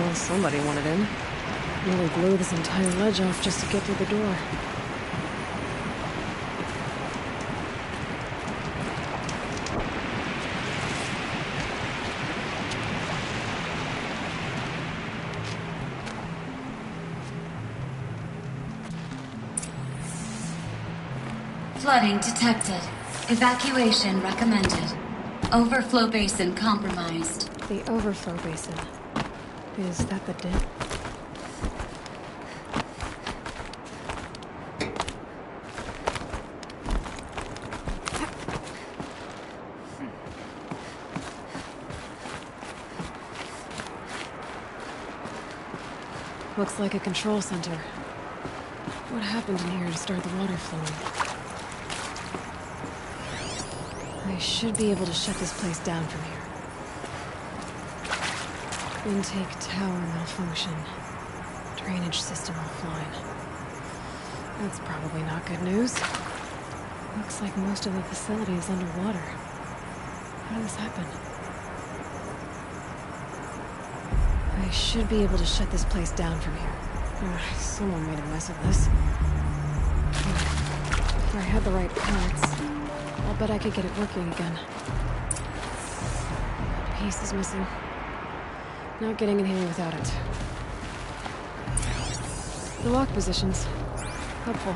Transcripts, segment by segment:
Well, somebody wanted in. Nearly blew this entire ledge off just to get through the door. Flooding detected. Evacuation recommended. Overflow basin compromised. The overflow basin. Is that the dip? Looks like a control center. What happened in here to start the water flowing? I should be able to shut this place down from here. Intake tower malfunction. Drainage system offline. That's probably not good news. Looks like most of the facility is underwater. How did this happen? I should be able to shut this place down from here. Someone made a mess of this. If I had the right parts, I'll bet I could get it working again. A piece is missing. Not getting in here without it. The lock positions. Helpful.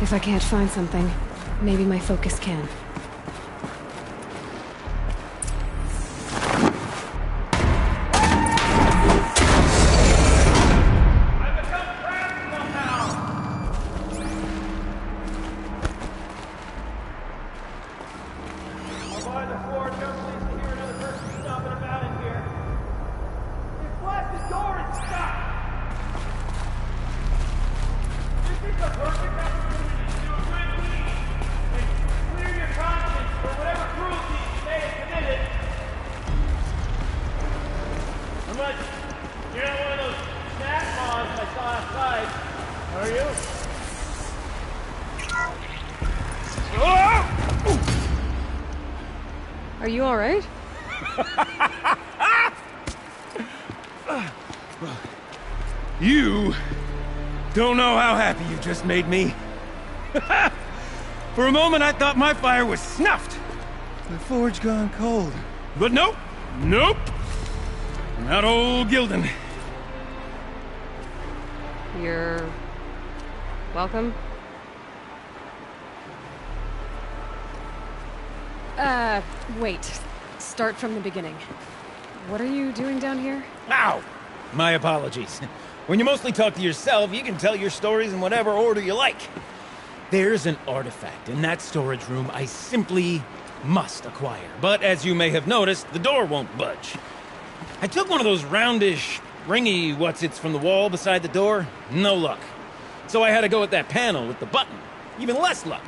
If I can't find something, maybe my focus can. Are you all right? You don't know how happy you just made me. For a moment, I thought my fire was snuffed. The forge gone cold. But nope. Nope. Not old Gildan. You're... welcome? Wait. Start from the beginning. What are you doing down here? Ow! My apologies. When you mostly talk to yourself, you can tell your stories in whatever order you like. There's an artifact in that storage room I simply must acquire. But as you may have noticed, the door won't budge. I took one of those roundish, ringy what's-its from the wall beside the door. No luck. So I had to go with that panel with the button. Even less luck.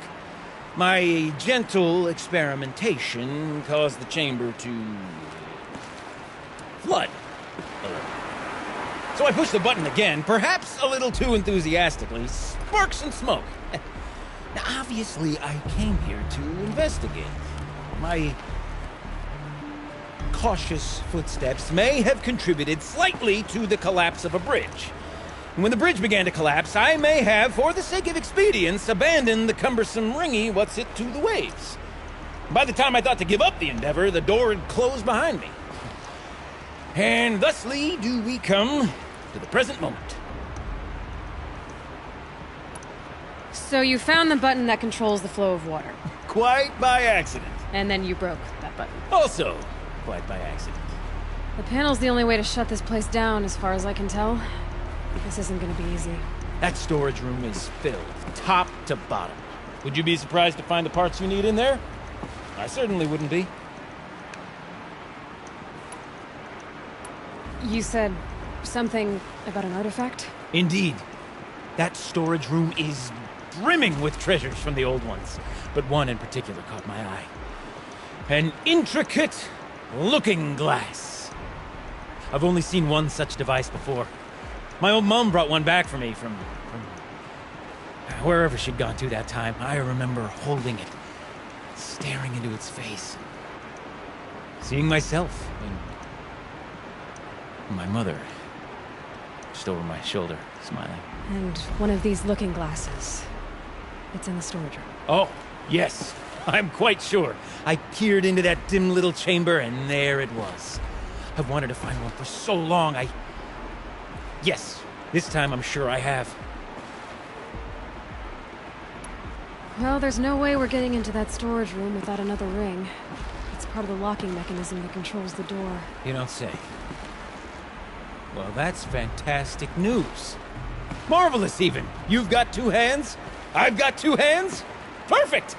My gentle experimentation caused the chamber to... flood. So I pushed the button again, perhaps a little too enthusiastically. Sparks and smoke. Now, obviously, I came here to investigate. My cautious footsteps may have contributed slightly to the collapse of a bridge. And when the bridge began to collapse, I may have, for the sake of expedience, abandoned the cumbersome ringy what's-it to the waves. By the time I thought to give up the endeavor, the door had closed behind me. And thusly do we come to the present moment. So you found the button that controls the flow of water. Quite by accident. And then you broke that button. Also, quite by accident. The panel's the only way to shut this place down, as far as I can tell. This isn't gonna be easy. That storage room is filled, top to bottom. Would you be surprised to find the parts you need in there? I certainly wouldn't be. You said something about an artifact? Indeed. That storage room is brimming with treasures from the old ones, but one in particular caught my eye. An intricate looking glass. I've only seen one such device before. My old mom brought one back for me from wherever she'd gone to that time. I remember holding it, staring into its face, seeing myself and my mother just over my shoulder, smiling. And one of these looking glasses. It's in the storage room. Oh, yes. I'm quite sure. I peered into that dim little chamber, and there it was. I've wanted to find one for so long, Yes, this time I'm sure I have. Well, there's no way we're getting into that storage room without another ring. It's part of the locking mechanism that controls the door. You don't say. Well, that's fantastic news. Marvelous, even. You've got two hands. I've got two hands. Perfect!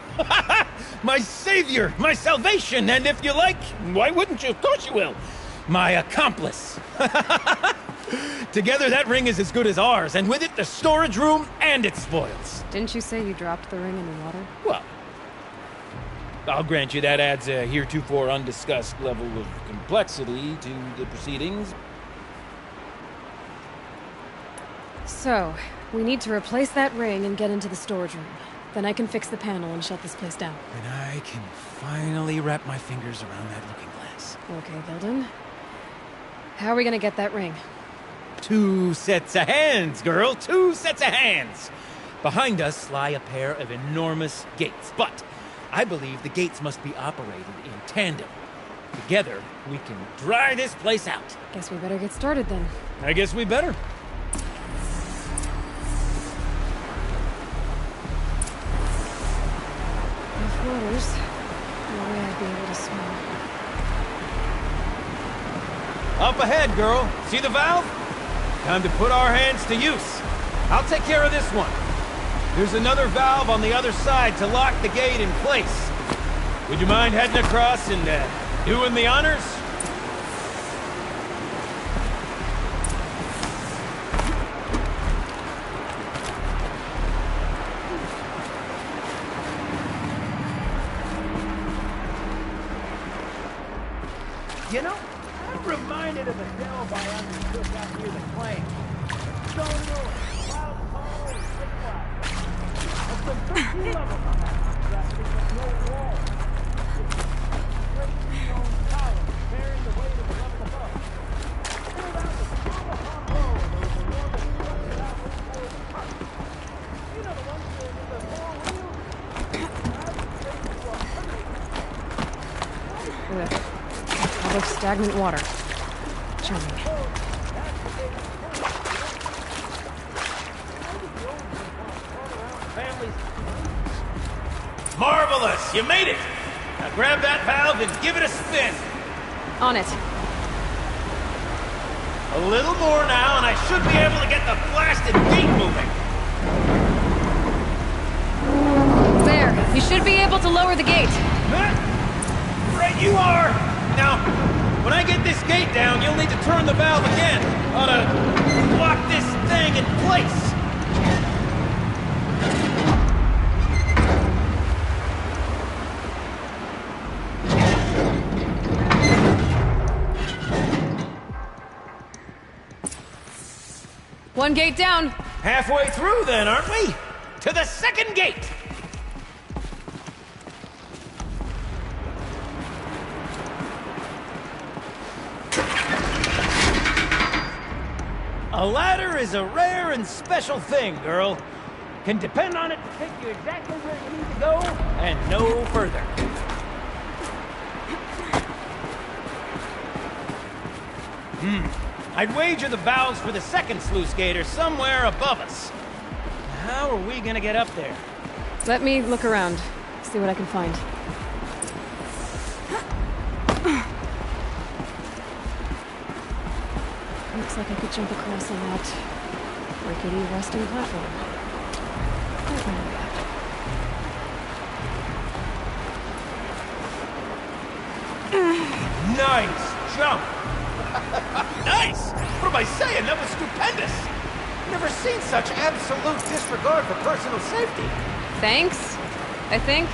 My savior, my salvation, and if you like, why wouldn't you? Of course you will. My accomplice. Together, that ring is as good as ours, and with it, the storage room and its spoils. Didn't you say you dropped the ring in the water? Well, I'll grant you that adds a heretofore undiscussed level of complexity to the proceedings. So, we need to replace that ring and get into the storage room. Then I can fix the panel and shut this place down. And I can finally wrap my fingers around that looking glass. Okay, Gilden. How are we gonna get that ring? 2 sets of hands, girl. 2 sets of hands. Behind us lie a pair of enormous gates, but I believe the gates must be operated in tandem. Together, we can dry this place out. Guess we better get started then. I guess we better. If waters, no way I'd be able to swim. Up ahead, girl. See the valve? Time to put our hands to use. I'll take care of this one. There's another valve on the other side to lock the gate in place. Would you mind heading across and doing the honors? You know, I'm reminded of a delve I undertook out near the claim. Stone Ruin, wild tall and thick wide. There's some pretty levels on that contract with no wall. Straight stone columns bearing the weight of the level above. Pulled out the Tomahawk low, those enormous rusted out windmills and parks. You know the ones with the 4 wheels? I've been to 100. Ugh. All of stagnant water. Charming. Marvelous! You made it! Now grab that valve and give it a spin. On it. A little more now, and I should be able to get the blasted gate moving. There. You should be able to lower the gate. Right you are! Now, when I get this gate down, you'll need to turn the valve again. Ought to lock this thing in place. One gate down. Halfway through then, aren't we? To the second gate! A ladder is a rare and special thing, girl. Can depend on it to take you exactly where you need to go, and no further. I'd wager the valves for the second sluice gate are somewhere above us. How are we gonna get up there? Let me look around. See what I can find. Looks like I could jump across on that rickety rusting platform. There's my way out. Nice jump! Nice! What am I saying? That was stupendous! Never seen such absolute disregard for personal safety. Thanks, I think.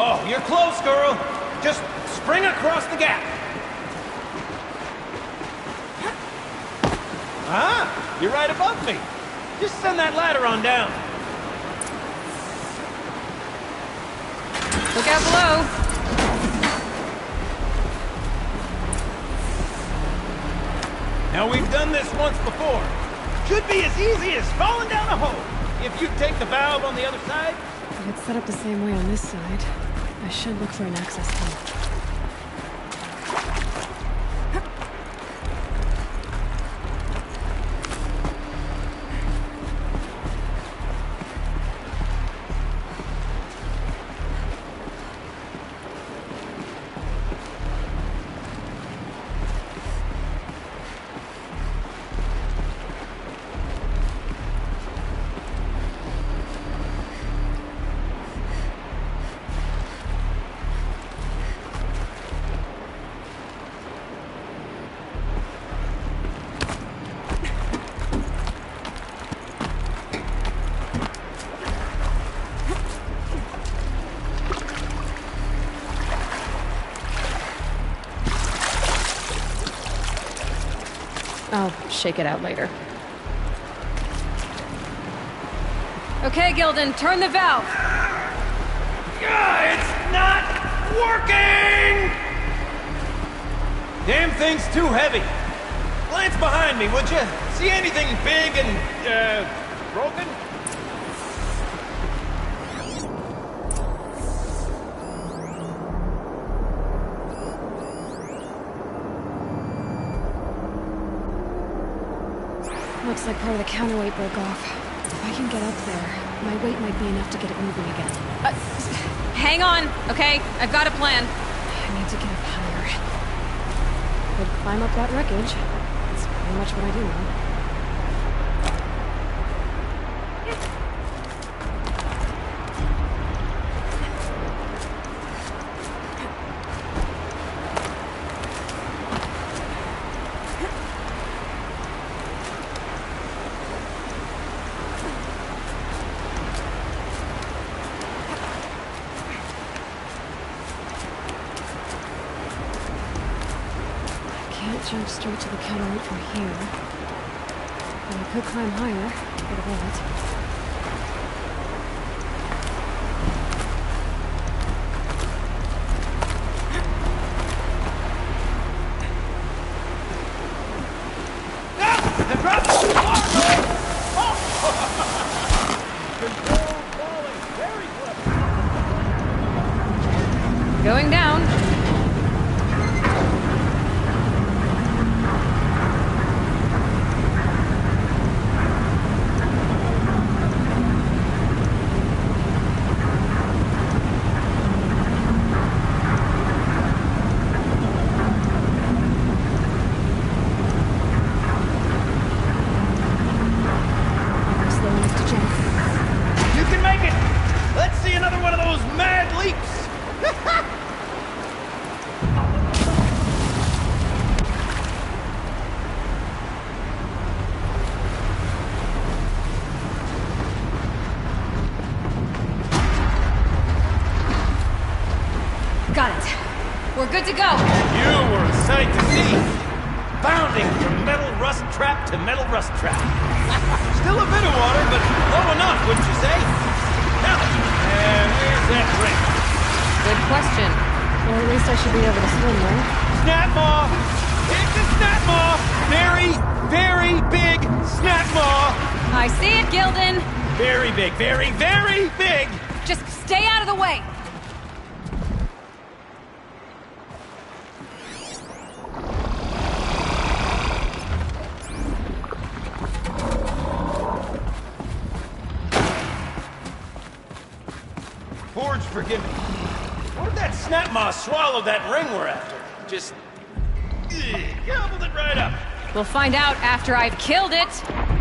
Oh, you're close, girl. Just spring across the gap. Ah, you're right above me. Just send that ladder on down. Look out below. Now, we've done this once before. Should be as easy as falling down a hole. If you take the valve on the other side. If it's set up the same way on this side, I should look for an access key. I'll shake it out later. Okay, Gilden, turn the valve! It's not working! Damn thing's too heavy. Glance behind me, would you? See anything big and, broken? Looks like part of the counterweight broke off. If I can get up there, my weight might be enough to get it moving again. Hang on, okay? I've got a plan. I need to get up higher. Could climb up that wreckage. That's pretty much what I do now. Jump straight to the counterweight from here. But I could climb higher, get a bullet. Going down. Got it. We're good to go. You were a sight to see. Bounding from metal rust trap to metal rust trap. Still a bit of water, but low enough, wouldn't you say? Now, where's that drink? Good question. Well, at least I should be able to swim there. Snap maw! It's a snap maw! Very, very big snap maw! I see it, Gilden. Very big, very, very big! Just stay out of the way. Forge, forgive me. What if that snap moss swallowed that ring we're after? Just... gobbled it right up. We'll find out after I've killed it!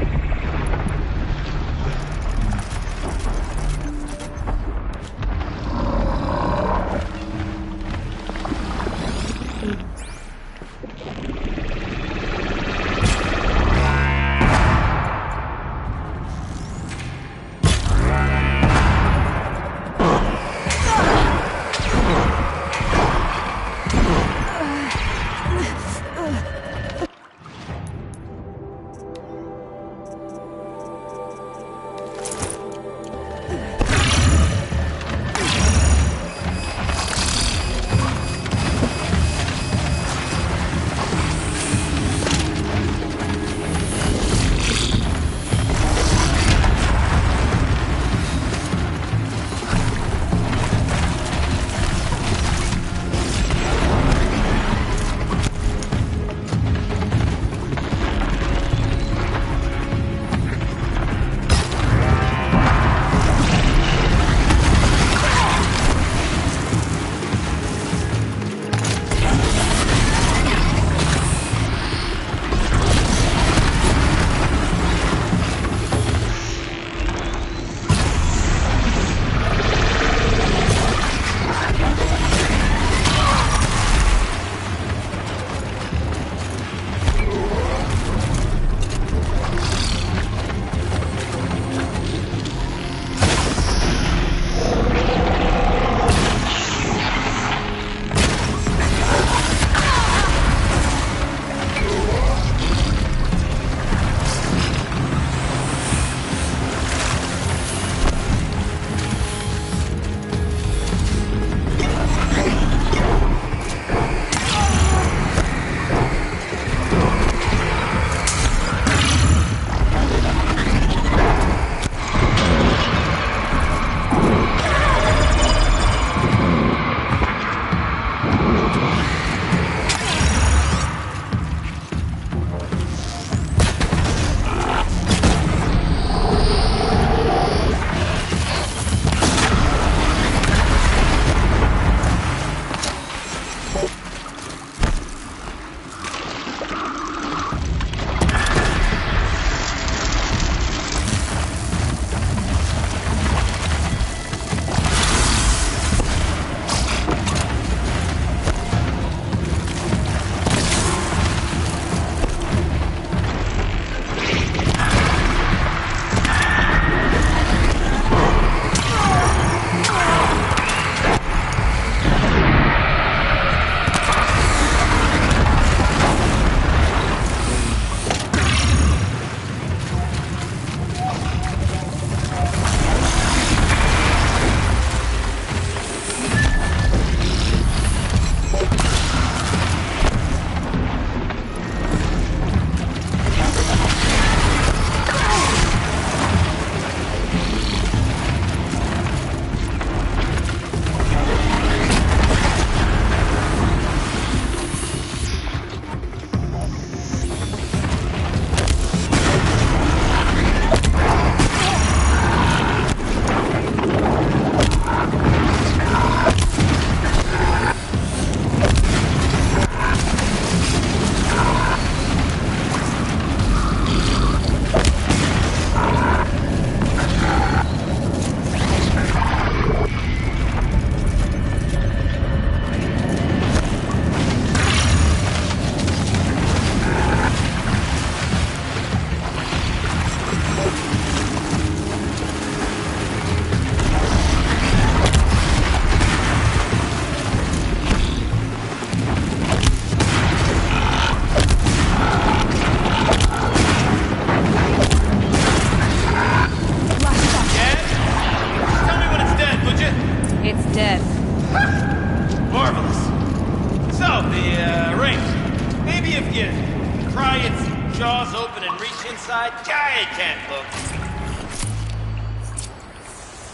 jaws open and reach inside, I can't look.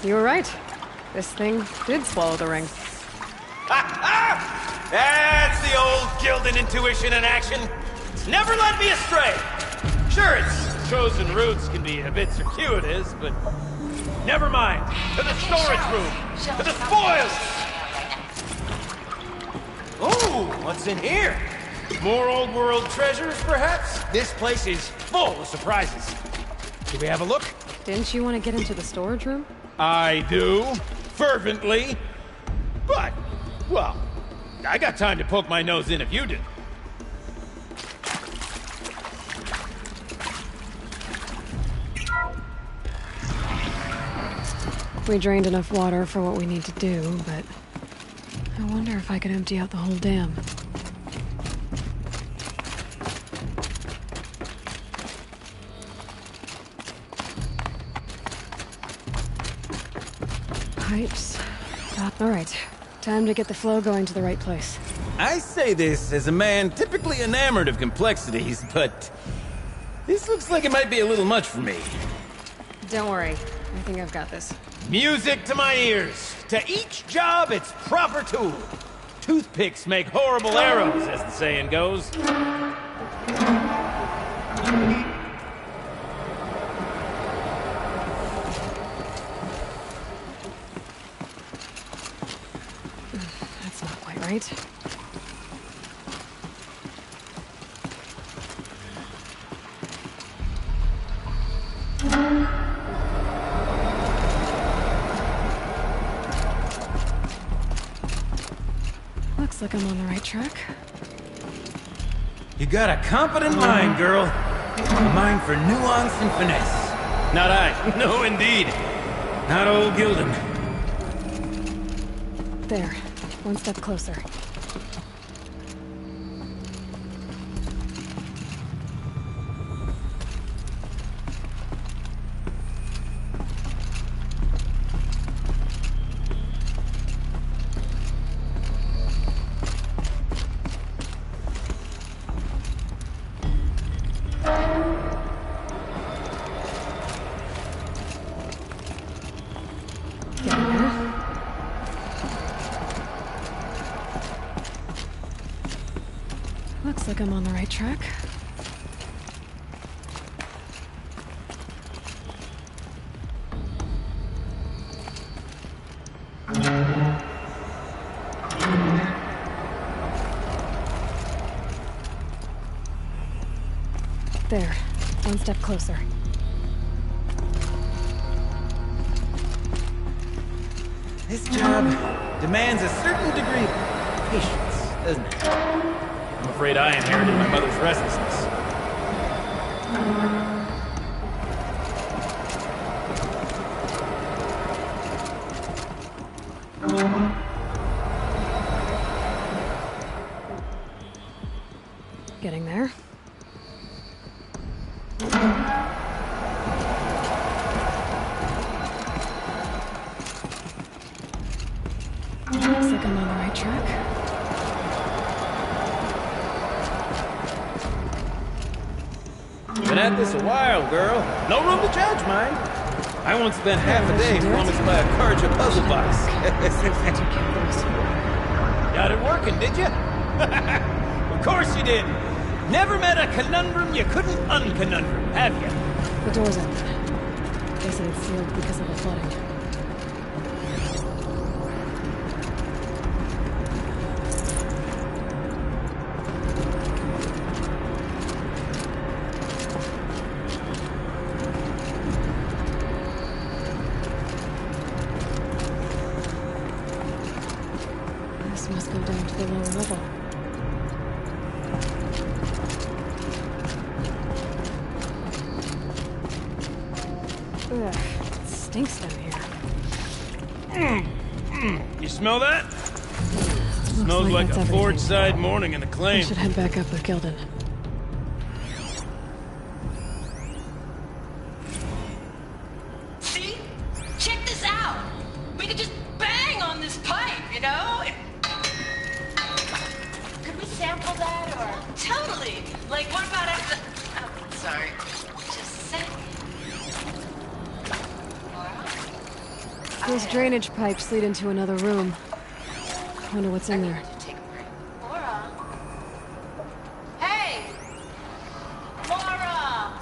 You were right. This thing did swallow the ring. That's the old Gildan intuition in action. It's never led me astray. Sure, its chosen routes can be a bit circuitous, but Never mind. To the storage room. To the spoils. Oh, what's in here? More old world treasures, perhaps? This place is full of surprises. Do we have a look? Didn't you want to get into the storage room? I do. Fervently. But, well, I got time to poke my nose in if you do. We drained enough water for what we need to do, but I wonder if I could empty out the whole dam. Pipes. All right. Time to get the flow going to the right place. I say this as a man typically enamored of complexities, but this looks like it might be a little much for me. Don't worry. I think I've got this. Music to my ears. To each job, its proper tool. Toothpicks make horrible arrows, as the saying goes. That's not quite right. Looks like I'm on the right track. You got a competent mind, girl. A mind for nuance and finesse. Not I. No, indeed. Not old Gildan. There. One step closer. Looks like I'm on the right track. There. One step closer. This job demands a certain degree of patience, doesn't it? I'm afraid I inherited my mother's restlessness. Getting there. Looks like I'm on the right track. Been at this a while, girl. No room to judge, mind. I once spent half a day flummoxed by a Karja puzzle box. Got it working, did you? Of course you did. Never met a conundrum you couldn't unconundrum, have you? The door's open. They said it's sealed because of the flooding. This must go down to the lower level. Ugh, it stinks down here. You smell that? Smells like like that's a everything. forge-side morning in the We claim. should head back up with Gildan. See? Check this out! We could just bang on this pipe, you know? Could we sample that, or...? Totally! Like, what about after... Oh, sorry. Just a sec. Laura? Those drainage pipes lead into another room. Wonder what's in there. Take a break. Laura? Hey! Laura!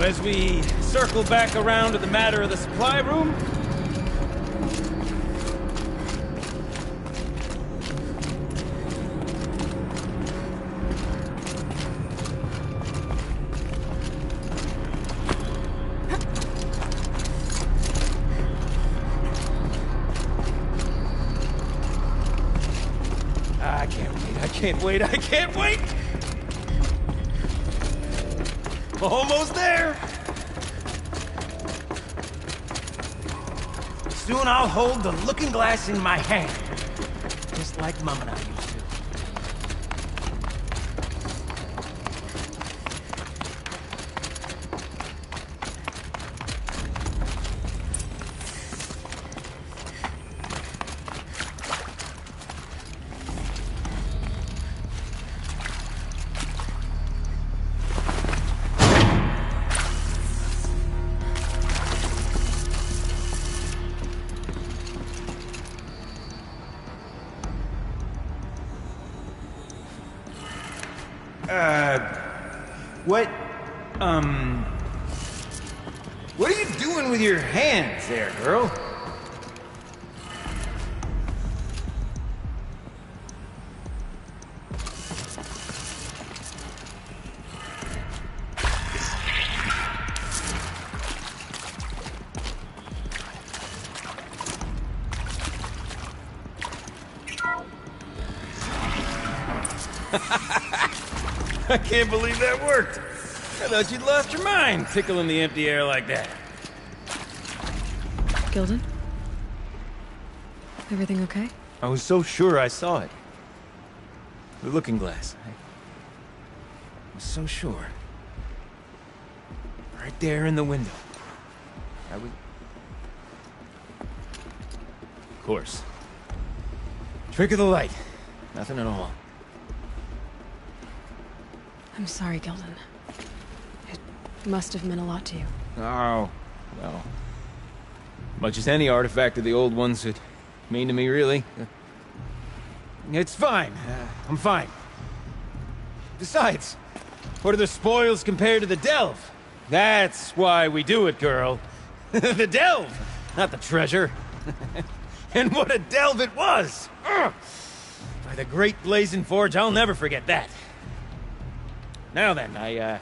as we circle back around to the matter of the supply room... I can't wait! Almost there! Soon I'll hold the looking glass in my hand, just like Mom and I used to. What are you doing with your hands there, girl? I can't believe that worked. I thought you'd lost your mind, tickling the empty air like that. Gilden? Everything okay? I was so sure I saw it. The looking glass. I was so sure. Right there in the window. I was... Of course. Trick of the light. Nothing at all. I'm sorry, Gilden. It must have meant a lot to you. Oh, well. Much as any artifact of the old ones would mean to me, really. It's fine. I'm fine. Besides, what are the spoils compared to the delve? That's why we do it, girl. The delve, not the treasure. And what a delve it was! Ugh. By the great Blazing Forge, I'll never forget that. Now then, I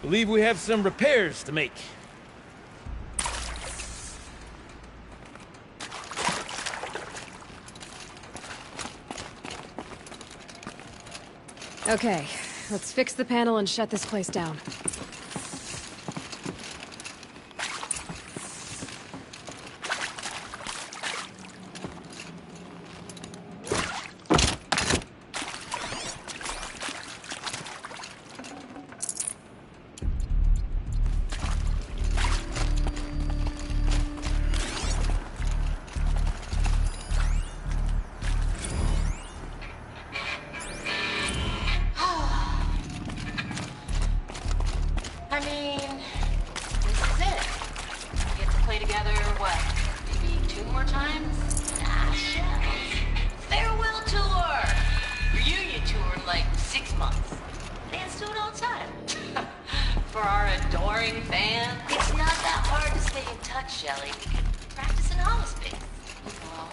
believe we have some repairs to make. Okay, let's fix the panel and shut this place down. I mean, this is it. We get to play together, what, maybe 2 more times? Ah, shucks. Farewell tour! Reunion tour in like 6 months. Fans do it all the time. For our adoring fans. It's not that hard to stay in touch, Shelly. We could practice in Holospace. Well,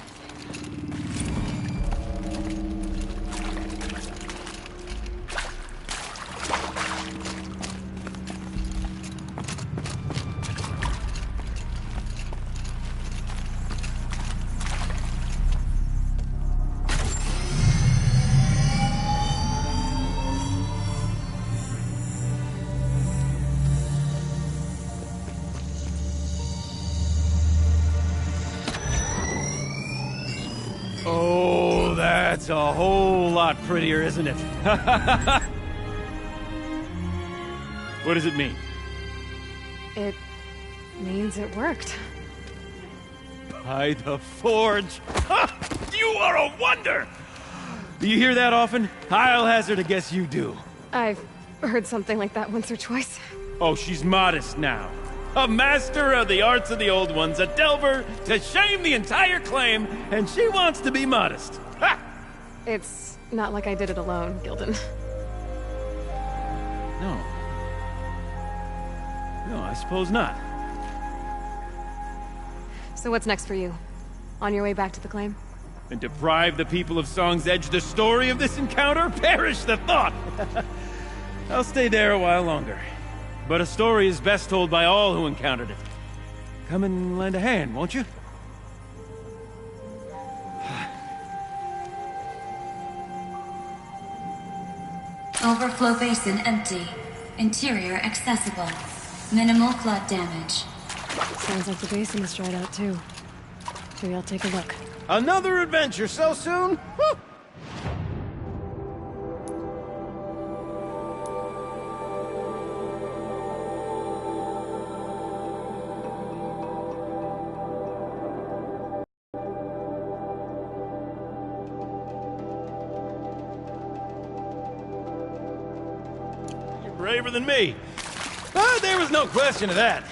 Oh, that's a whole lot prettier, isn't it? What does it mean? It means it worked. By the Forge! Ha! You are a wonder! Do you hear that often? I'll hazard a guess you do. I've heard something like that once or twice. Oh, she's modest now. A master of the arts of the old ones, a delver to shame the entire claim, and she wants to be modest. Ha! It's not like I did it alone, Gilden. No. No, I suppose not. So what's next for you? On your way back to the claim? And deprive the people of Song's Edge the story of this encounter? Perish the thought! I'll stay there a while longer. But a story is best told by all who encountered it. Come and lend a hand, won't you? Overflow basin empty. Interior accessible. Minimal flood damage. Sounds like the basin is dried out too. Maybe I'll take a look. Another adventure so soon? Whew. You're braver than me. Ah, there was no question of that.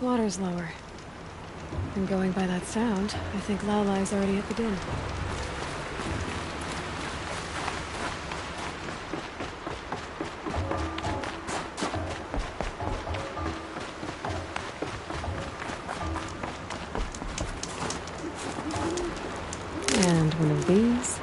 Water's lower. And going by that sound, I think Lao Lai's already at the den. And one of these.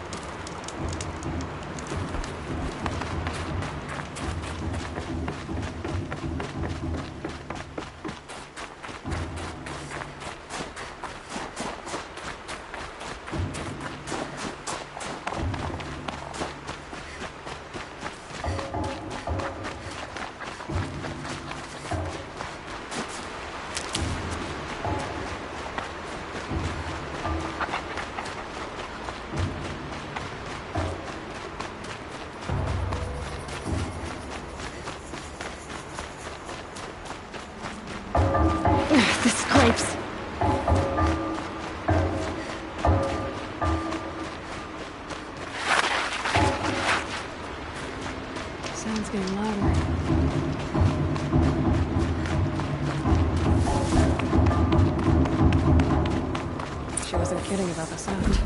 The scrapes! Sound's getting louder. She wasn't kidding about the sound.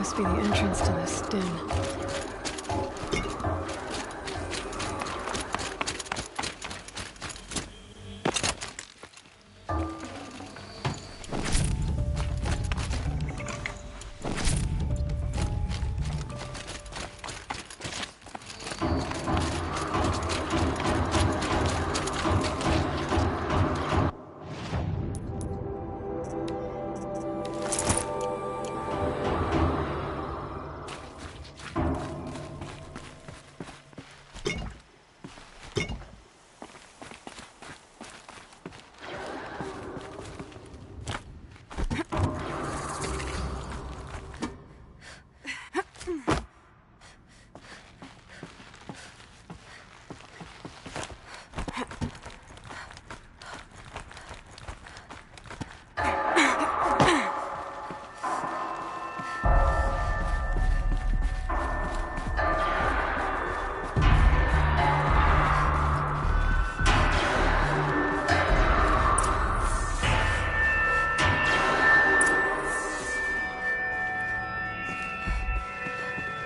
Must be the entrance to this den.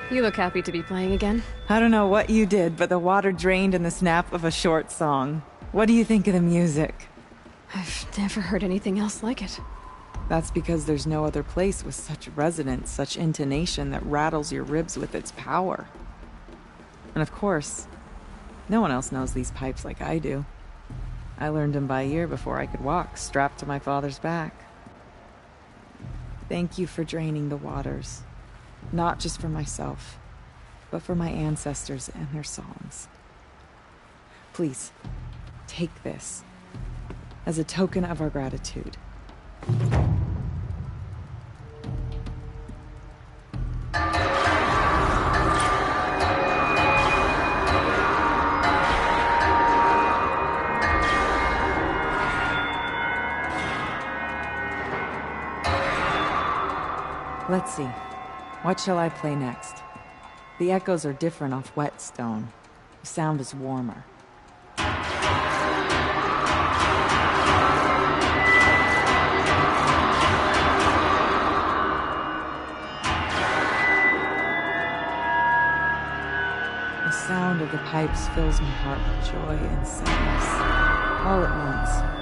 You look happy to be playing again. I don't know what you did, but the water drained in the snap of a short song. What do you think of the music? I've never heard anything else like it. That's because there's no other place with such resonance, such intonation that rattles your ribs with its power. And of course, no one else knows these pipes like I do. I learned them by ear before I could walk, strapped to my father's back. Thank you for draining the waters. Not just for myself, but for my ancestors and their songs. Please, take this as a token of our gratitude. Let's see. What shall I play next? The echoes are different off Whetstone. The sound is warmer. The sound of the pipes fills my heart with joy and sadness, all at once.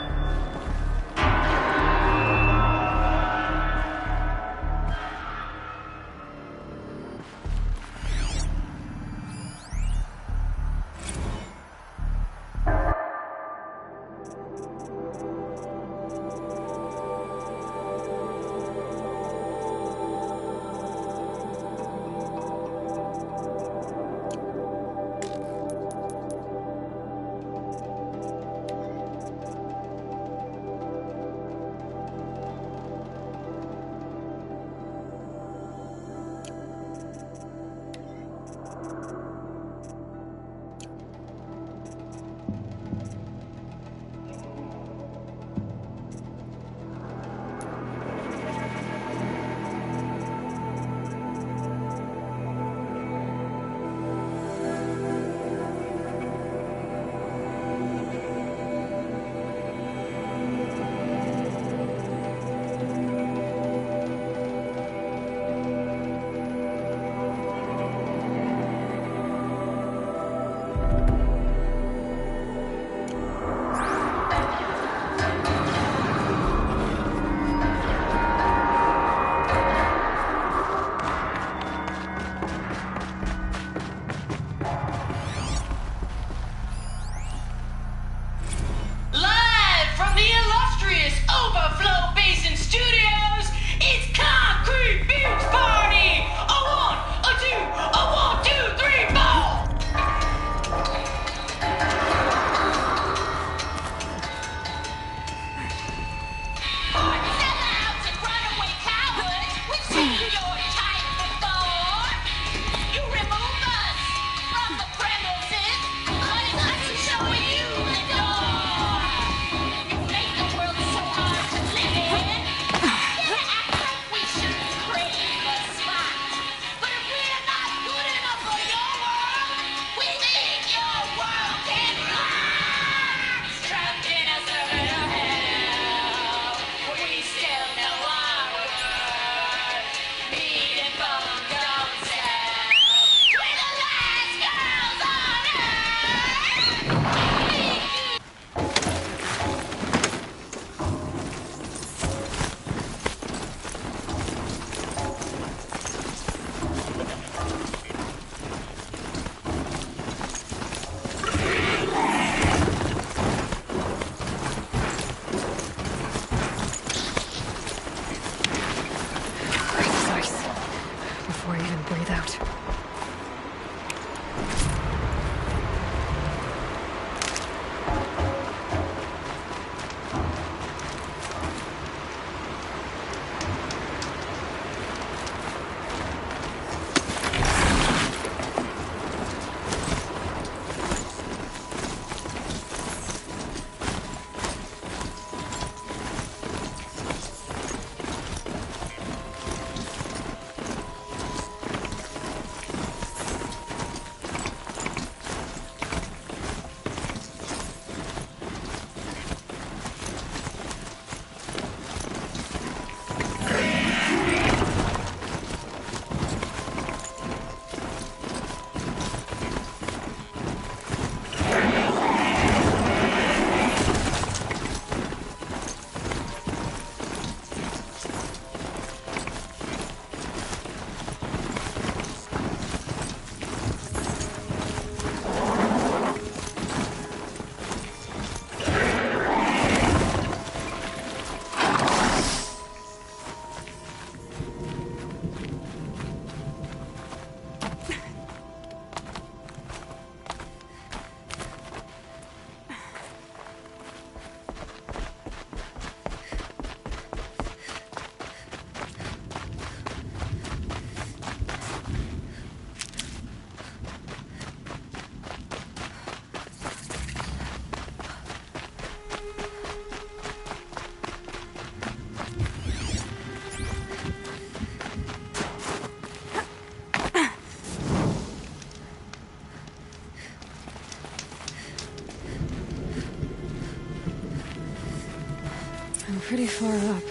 pretty far up.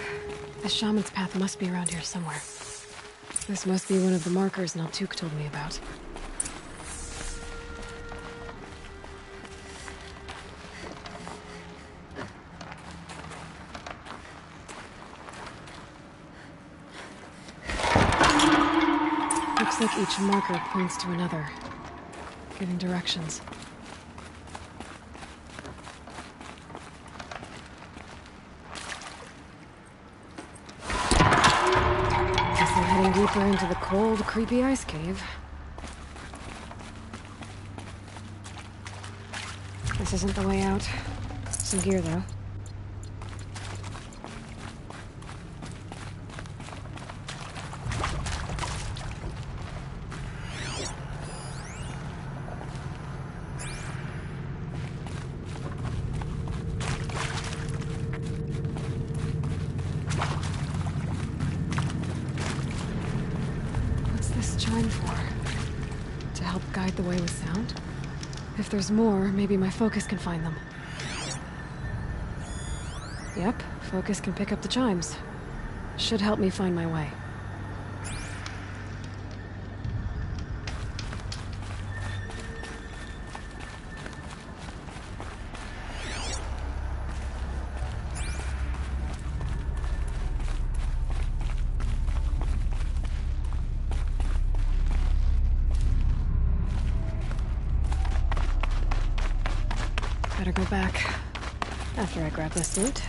The shaman's path must be around here somewhere. This must be one of the markers Naltuk told me about. Looks like each marker points to another, giving directions. Guess I'm heading deeper into the cold, creepy ice cave. This isn't the way out. Some gear, though. Chime for? To help guide the way with sound? If there's more, maybe my focus can find them. Yep, focus can pick up the chimes. Should help me find my way. Better go back after I grab this loot.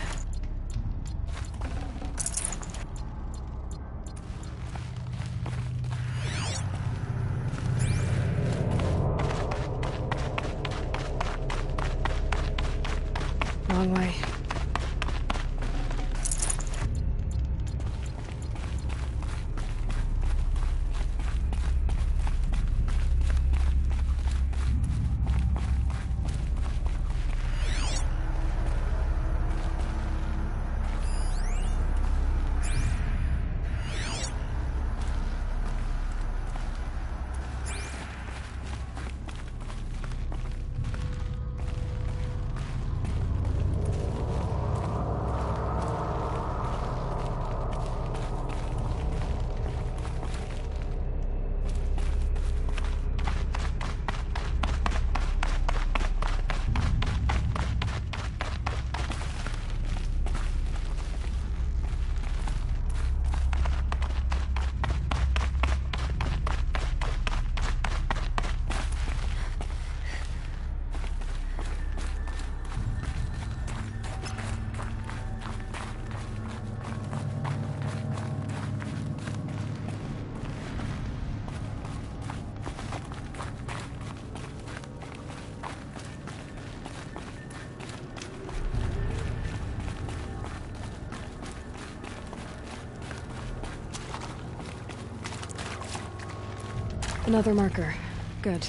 Wrong way. Another marker. Good.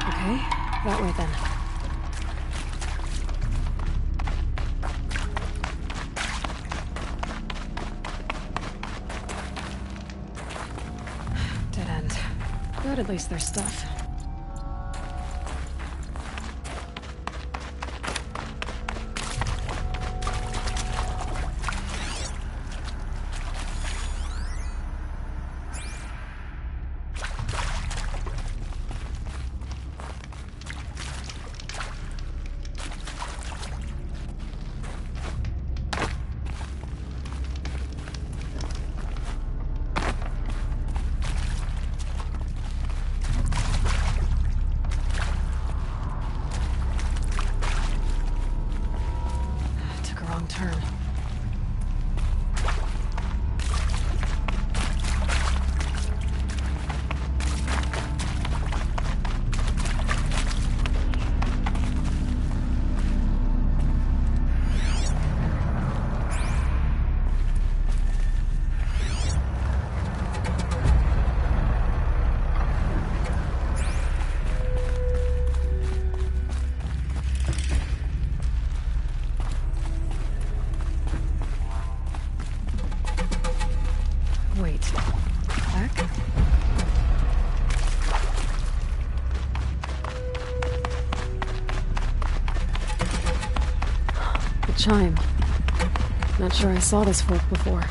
Okay, that way then. Dead end. Good, at least there's stuff. Turn. The chime. Not sure I saw this fork before.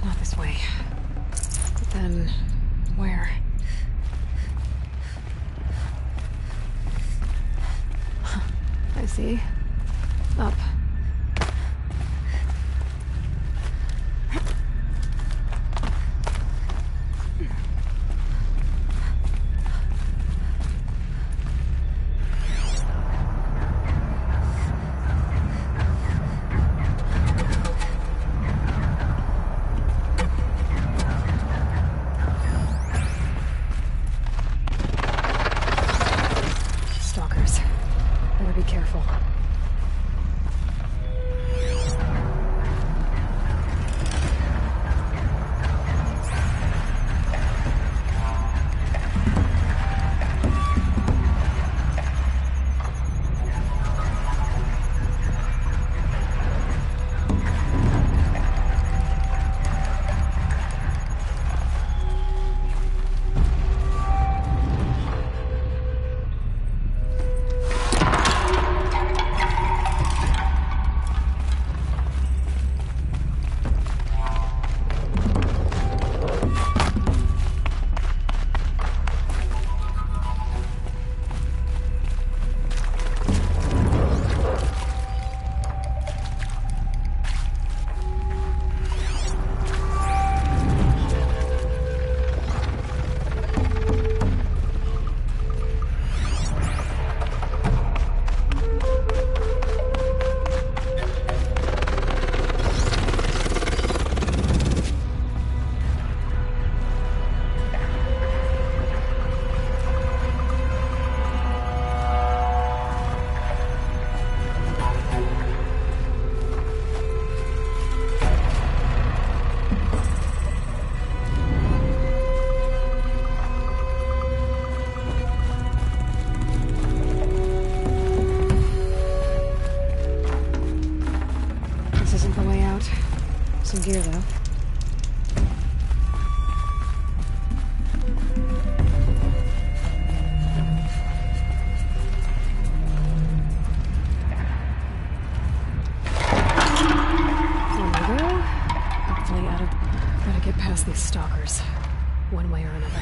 Not this way. But then, where? I see. Up. Stalkers. Better be careful. Some gear, though. There we go. Hopefully gotta get past these stalkers. One way or another.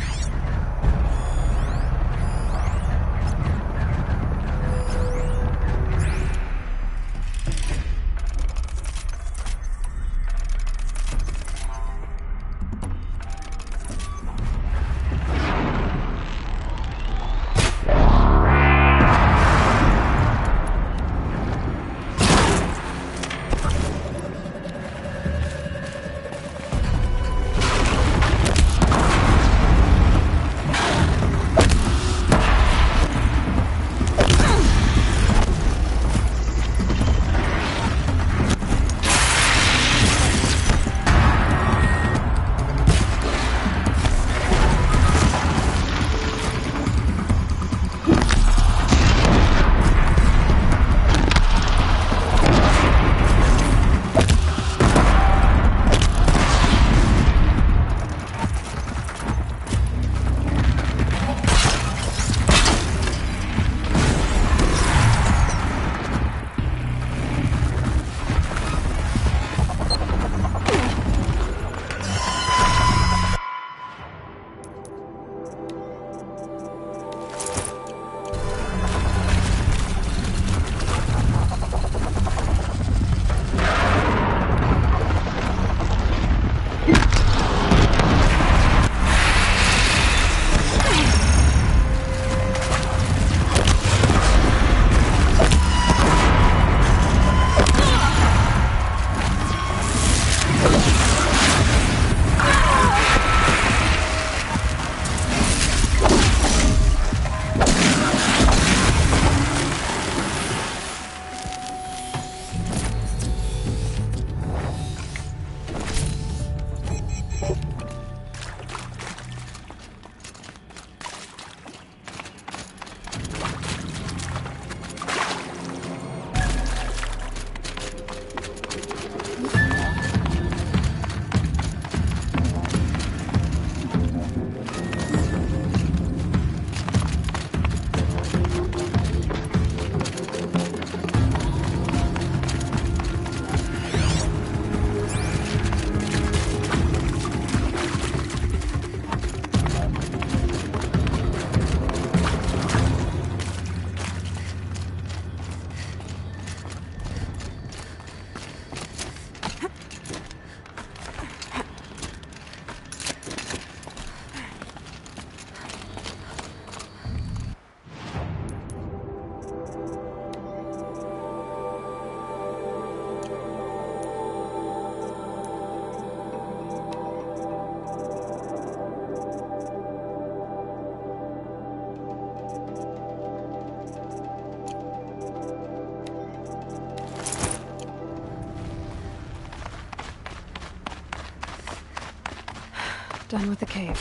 Done with the cave.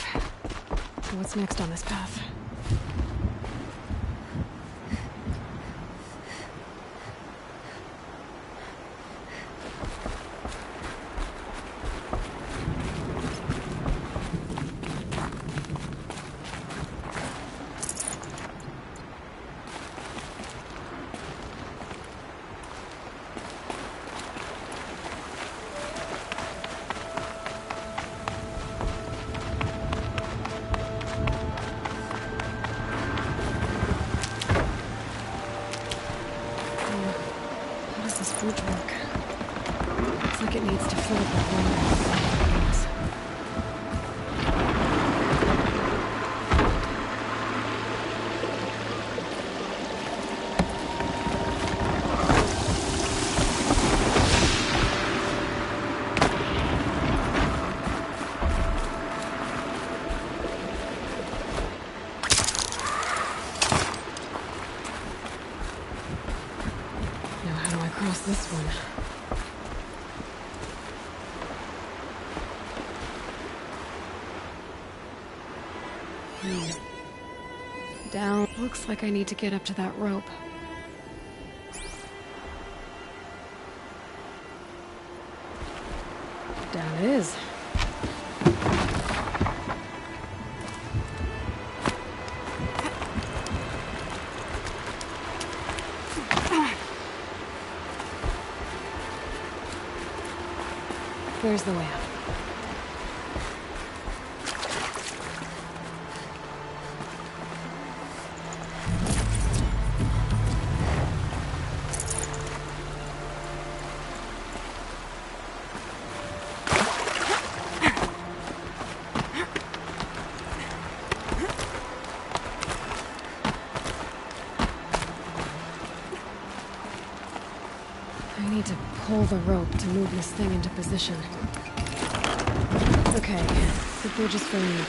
What's next on this path? How does this bridge work? Looks like it needs to fill up with water. Now how do I cross this one? Down. Looks like I need to get up to that rope. Down it is. There's the way up. I need to pull the rope to move this thing into position. Okay, the bridge is filling up.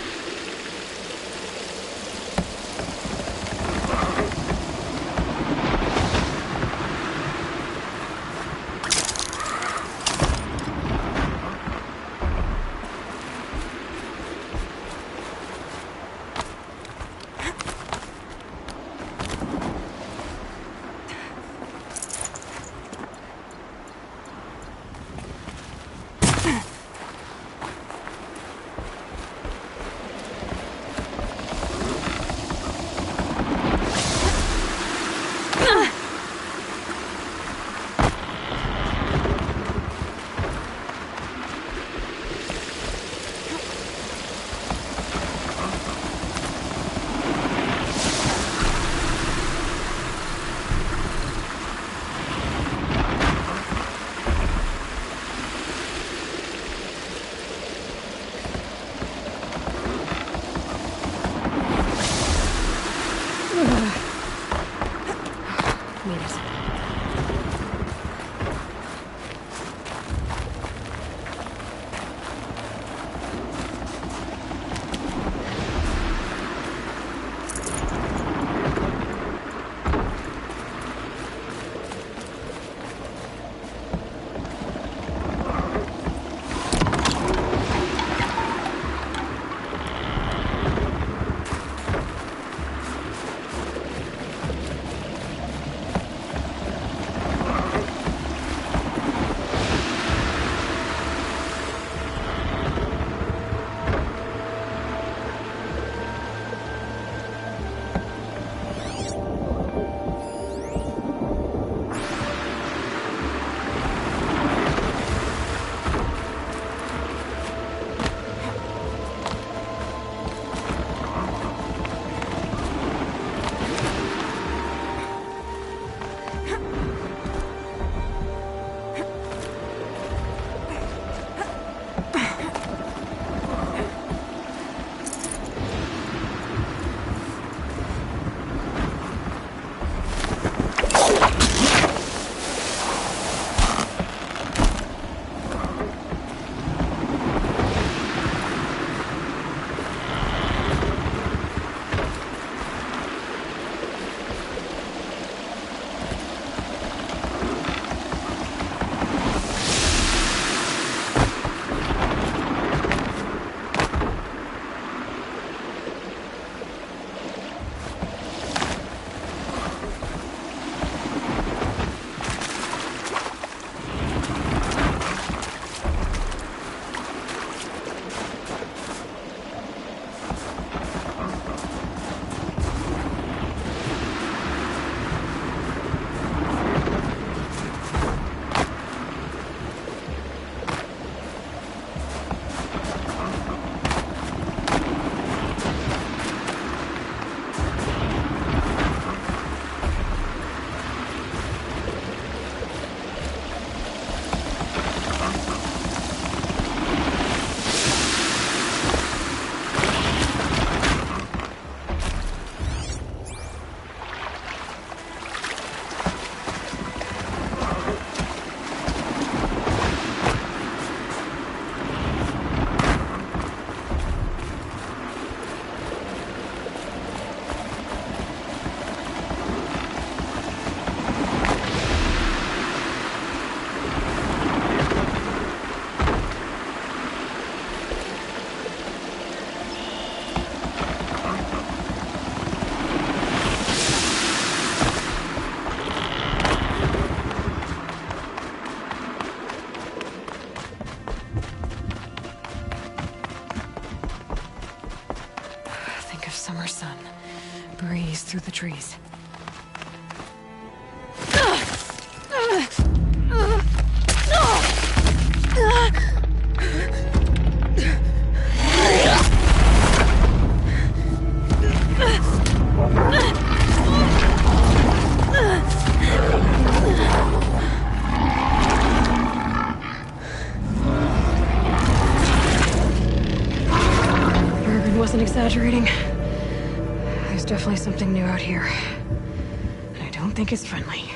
Made it. summer sun breeze through the trees. Bergen wasn't exaggerating. There's definitely something new out here. And I don't think it's friendly.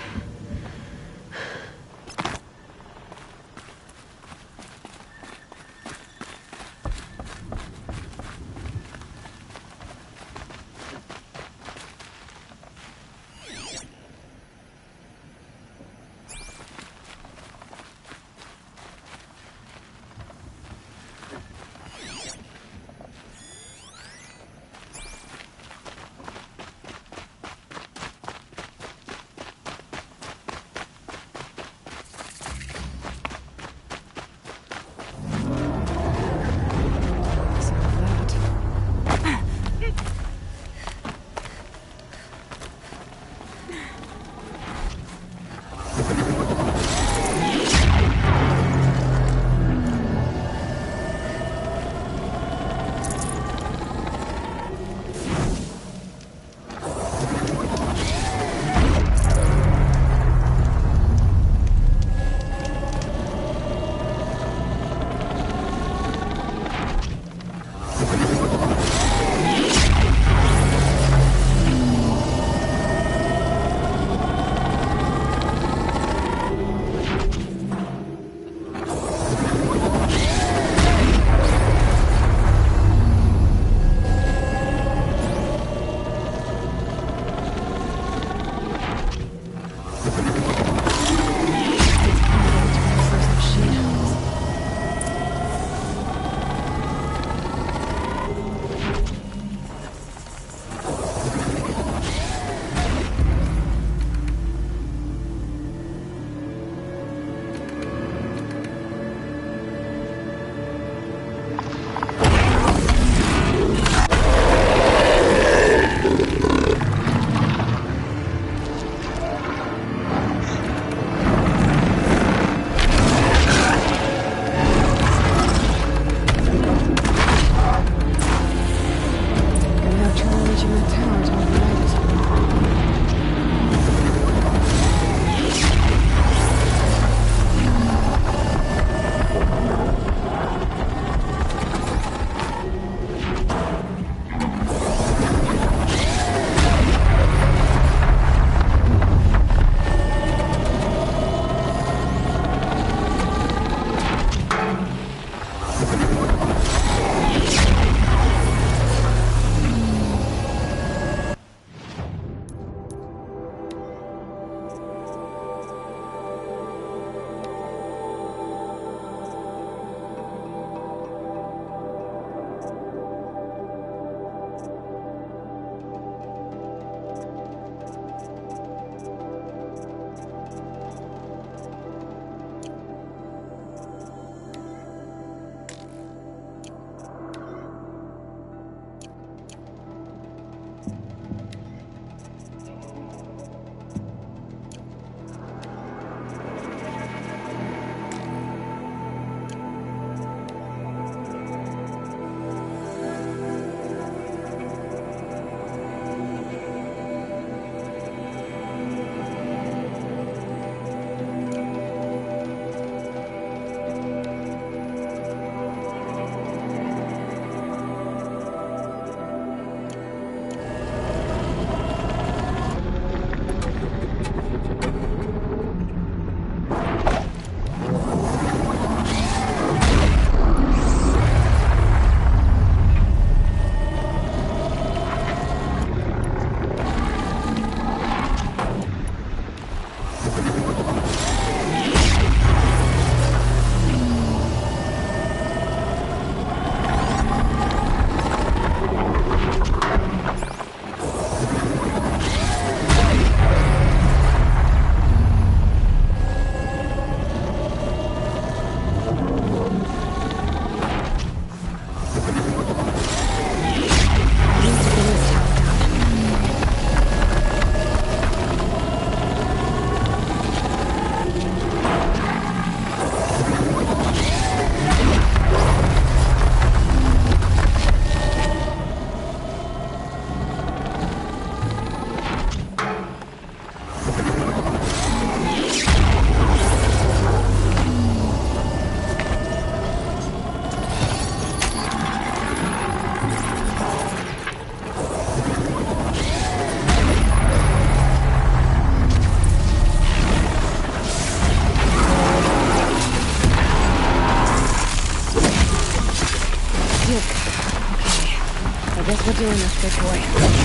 doing this, big boy?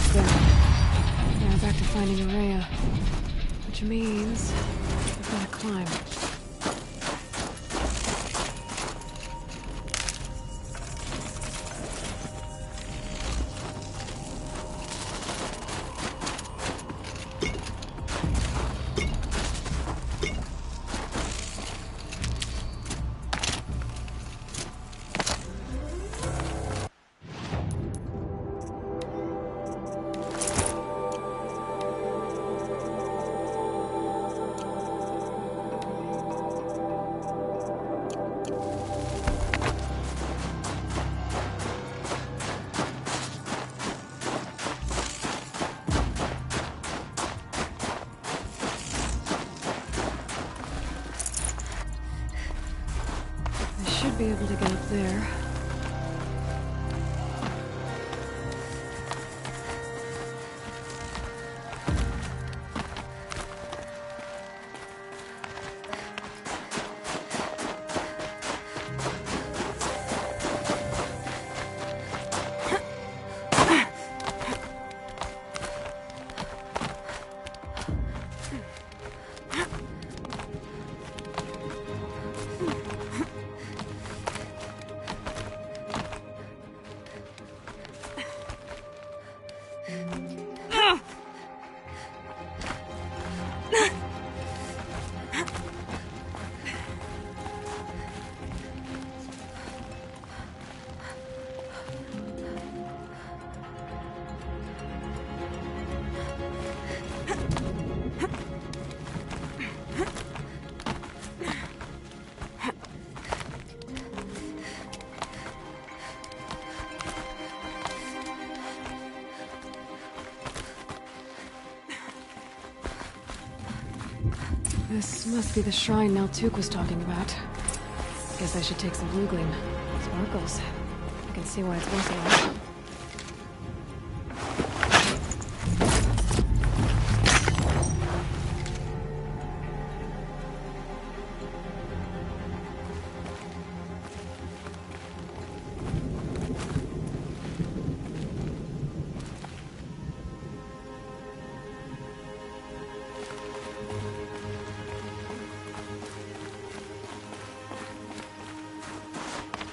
almost there. Now back to finding Araya. Which means I've got to climb. Should be able to get up there. This must be the shrine Naltuk was talking about. Guess I should take some blue gleam. Sparkles. I can see why it's worth a lot.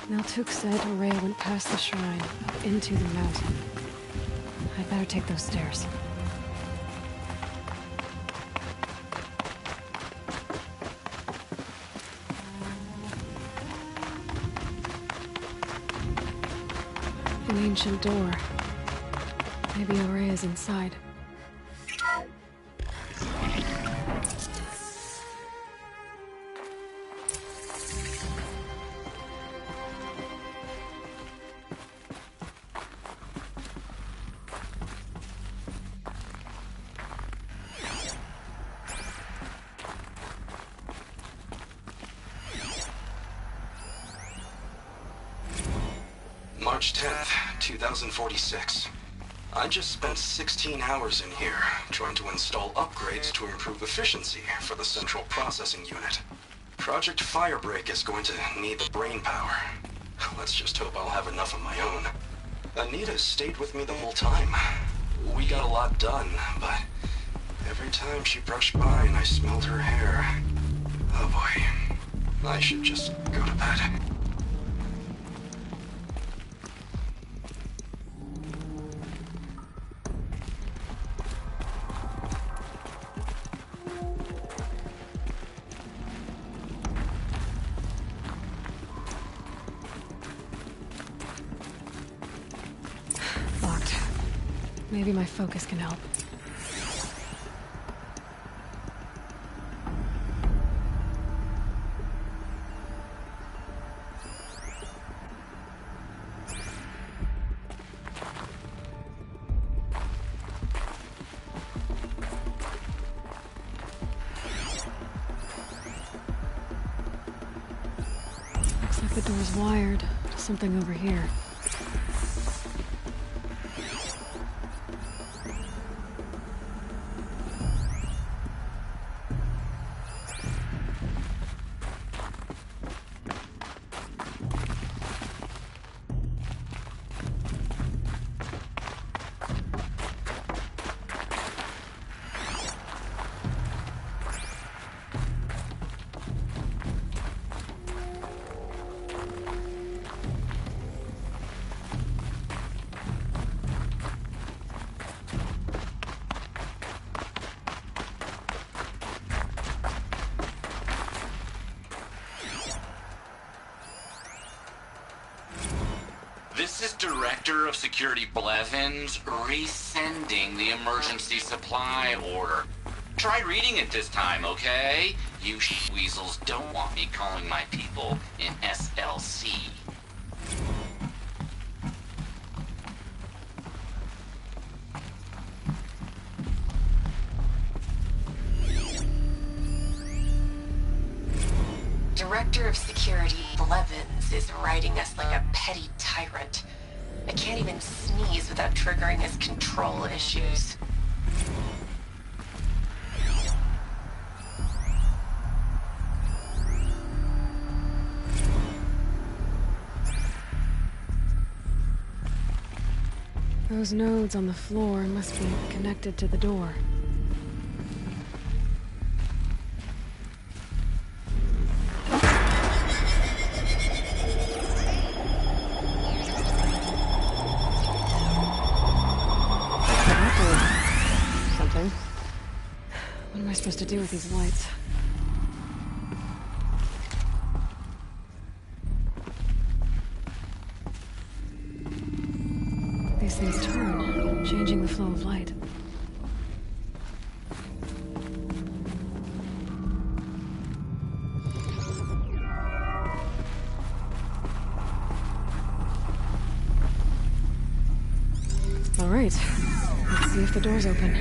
Naltuk said Araya went past the shrine, up into the mountain. I'd better take those stairs. An ancient door. Maybe Araya's inside. March 10th, 2046. I just spent 16 hours in here, trying to install upgrades to improve efficiency for the central processing unit. Project Firebreak is going to need the brain power. Let's just hope I'll have enough of my own. Anita stayed with me the whole time. We got a lot done, but every time she brushed by and I smelled her hair... Oh boy. I should just go to bed. Locked. Maybe my focus can help. Looks like the door's wired to something over here. This is Director of Security Blevins resending the emergency supply order. Try reading it this time, okay? You weasels don't want me calling my people in SLC. Director of Security Blevins is writing us like a petty tyrant. I can't even sneeze without triggering his control issues. Those nodes on the floor must be connected to the door. Something. What am I supposed to do with these lights? These things turn, changing the flow of light. All right, let's see if the door's open.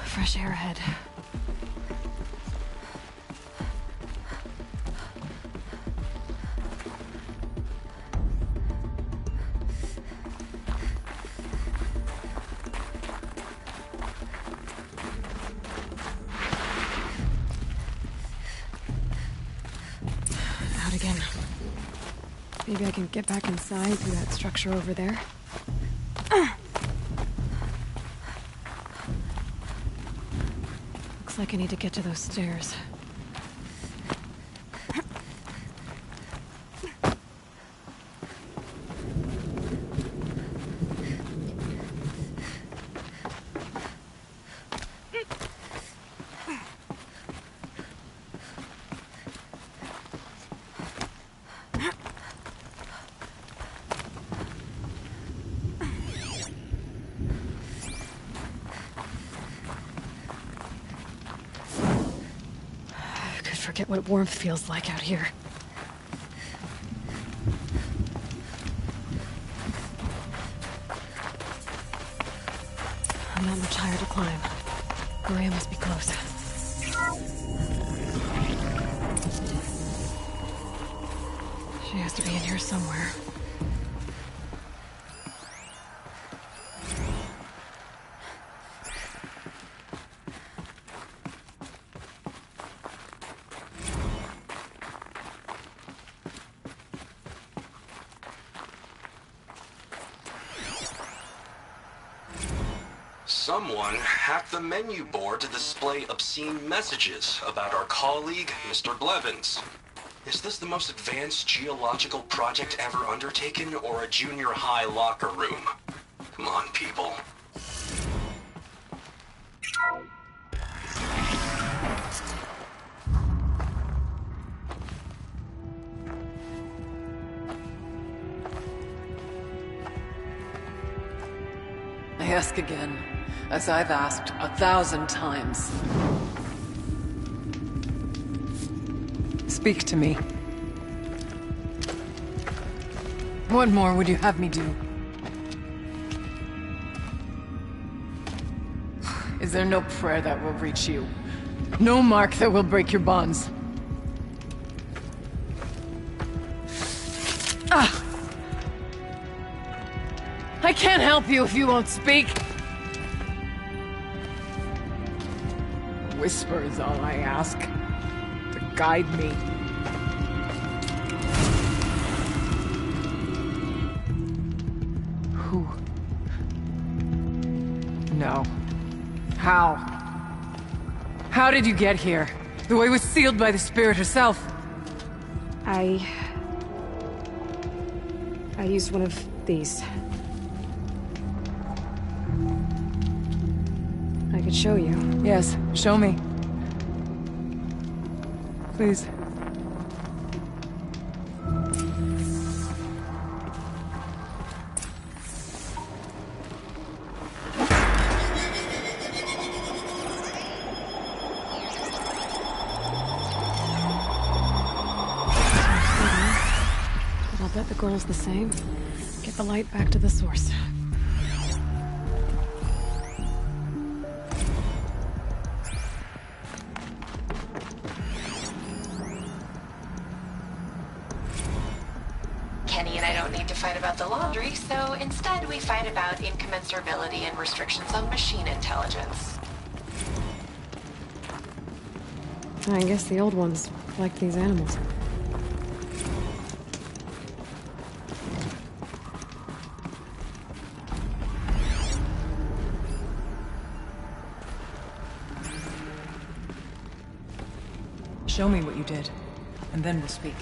Fresh air ahead. Out again. Maybe I can get back inside through that structure over there. Looks like I need to get to those stairs. Forget what warmth feels like out here. I'm not much higher to climb. Maria must be close. She has to be in here somewhere. Someone hacked the menu board to display obscene messages about our colleague, Mr. Blevins. Is this the most advanced geological project ever undertaken, or a junior high locker room? Come on, people. I ask again, as I've asked 1,000 times. Speak to me. What more would you have me do? Is there no prayer that will reach you? No mark that will break your bonds? Ah! I can't help you if you won't speak! A whisper is all I ask. To guide me. Who? No. How? How did you get here? The way was sealed by the Spirit herself. I used one of these. I could show you. Yes, show me. Please. But I'll bet the goal's the same. Get the light back to the source. Kenny and I don't need to fight about the laundry, so instead we fight about incommensurability and restrictions on machine intelligence. I guess the old ones like these animals. Show me what you did, and then we'll speak.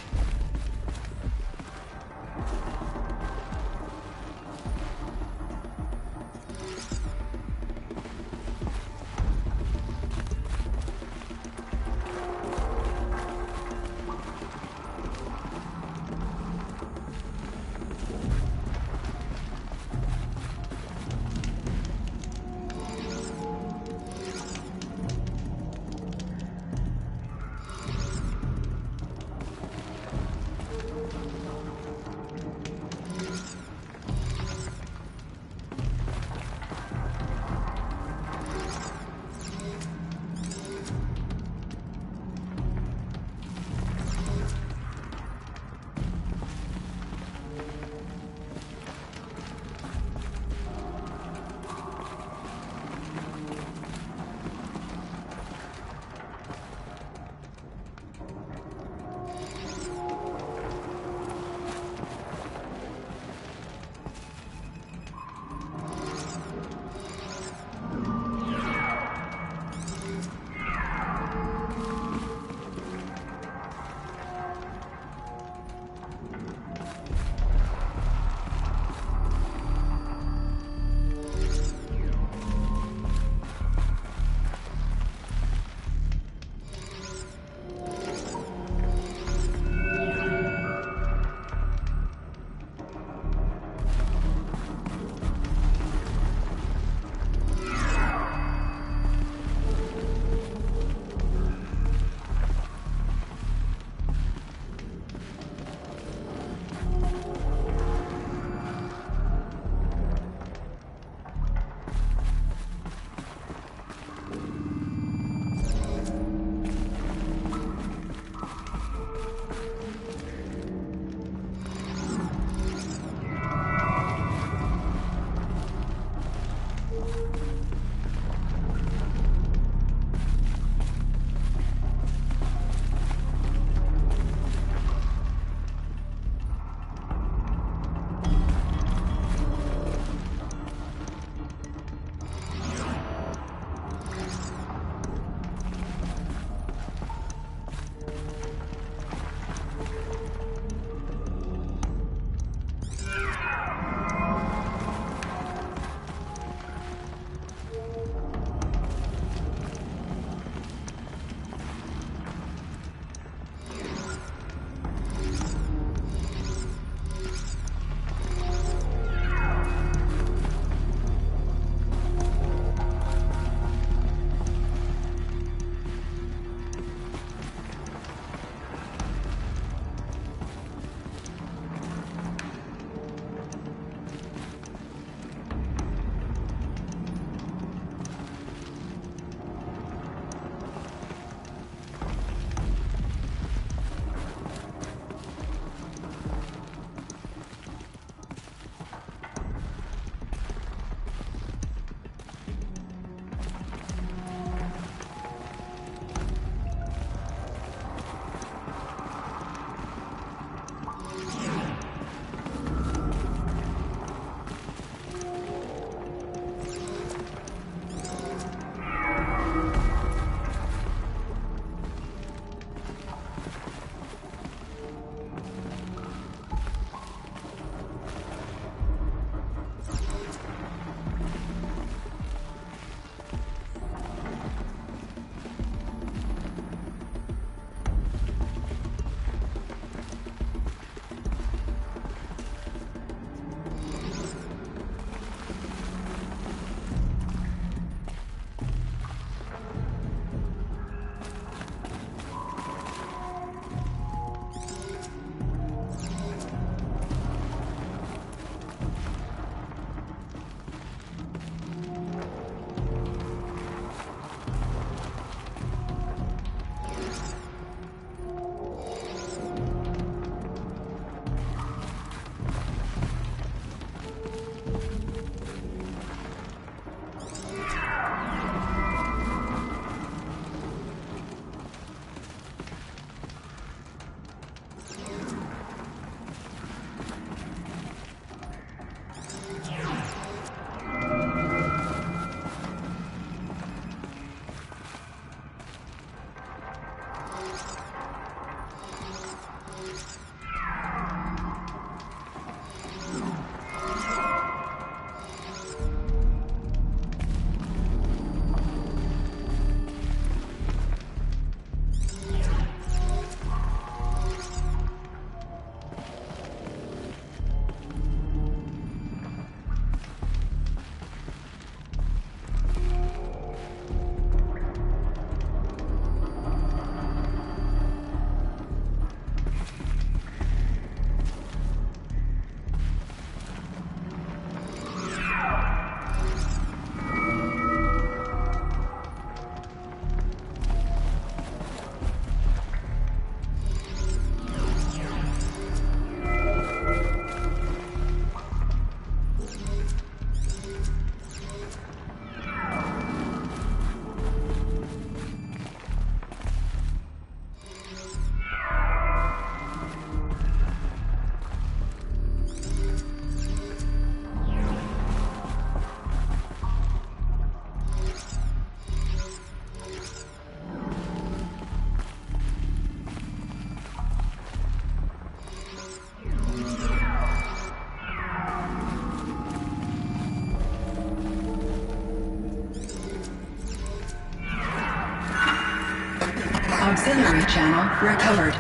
Auxiliary channel recovered.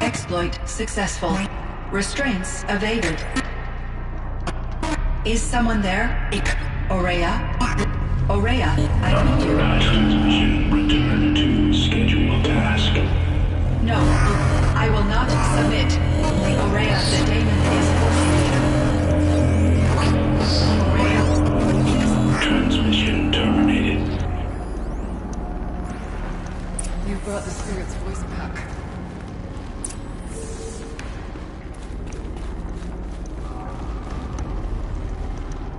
Exploit successful. Restraints evaded. Is someone there? Aurea? Aurea, I need you. Transmission return to scheduled task. No, I will not submit. Aurea, the daemon is Aurea. Transmission terminated. You brought the spirit's voice back.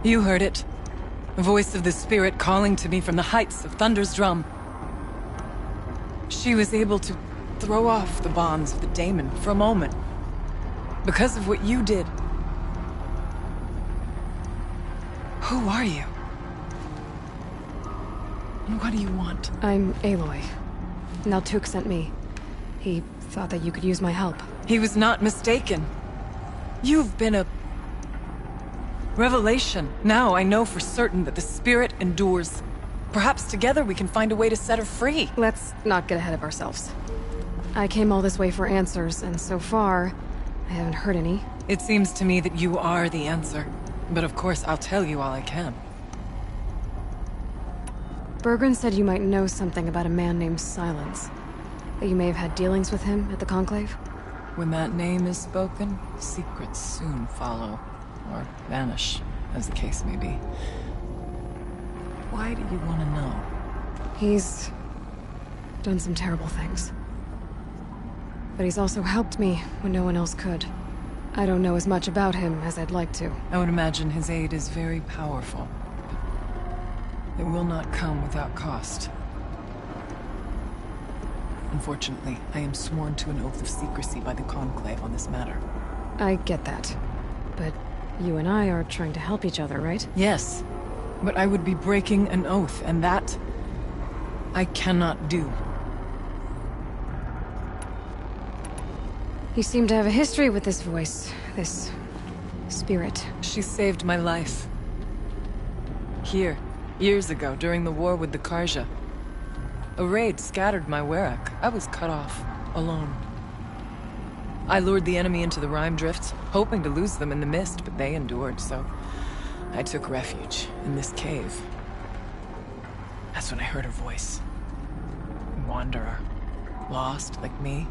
You heard it. The voice of the spirit calling to me from the heights of Thunder's drum. She was able to throw off the bonds of the daemon for a moment. Because of what you did. Who are you? And what do you want? I'm Aloy. Naltuk sent me. He thought that you could use my help. He was not mistaken. You've been a revelation. Now I know for certain that the spirit endures. Perhaps together we can find a way to set her free. Let's not get ahead of ourselves. I came all this way for answers, and so far, I haven't heard any. It seems to me that you are the answer. But of course, I'll tell you all I can. Bergren said you might know something about a man named Silence. That you may have had dealings with him at the Conclave? When that name is spoken, secrets soon follow. Or vanish, as the case may be. Why do you want to know? He's done some terrible things. But he's also helped me when no one else could. I don't know as much about him as I'd like to. I would imagine his aid is very powerful. But it will not come without cost. Unfortunately, I am sworn to an oath of secrecy by the Conclave on this matter. I get that. But you and I are trying to help each other, right? Yes. But I would be breaking an oath, and that I cannot do. You seem to have a history with this voice, this spirit. She saved my life. Here, years ago, during the war with the Karja. A raid scattered my Werak. I was cut off, alone. I lured the enemy into the Rime Drifts, hoping to lose them in the mist, but they endured, so I took refuge in this cave. That's when I heard her voice. A wanderer. Lost, like me.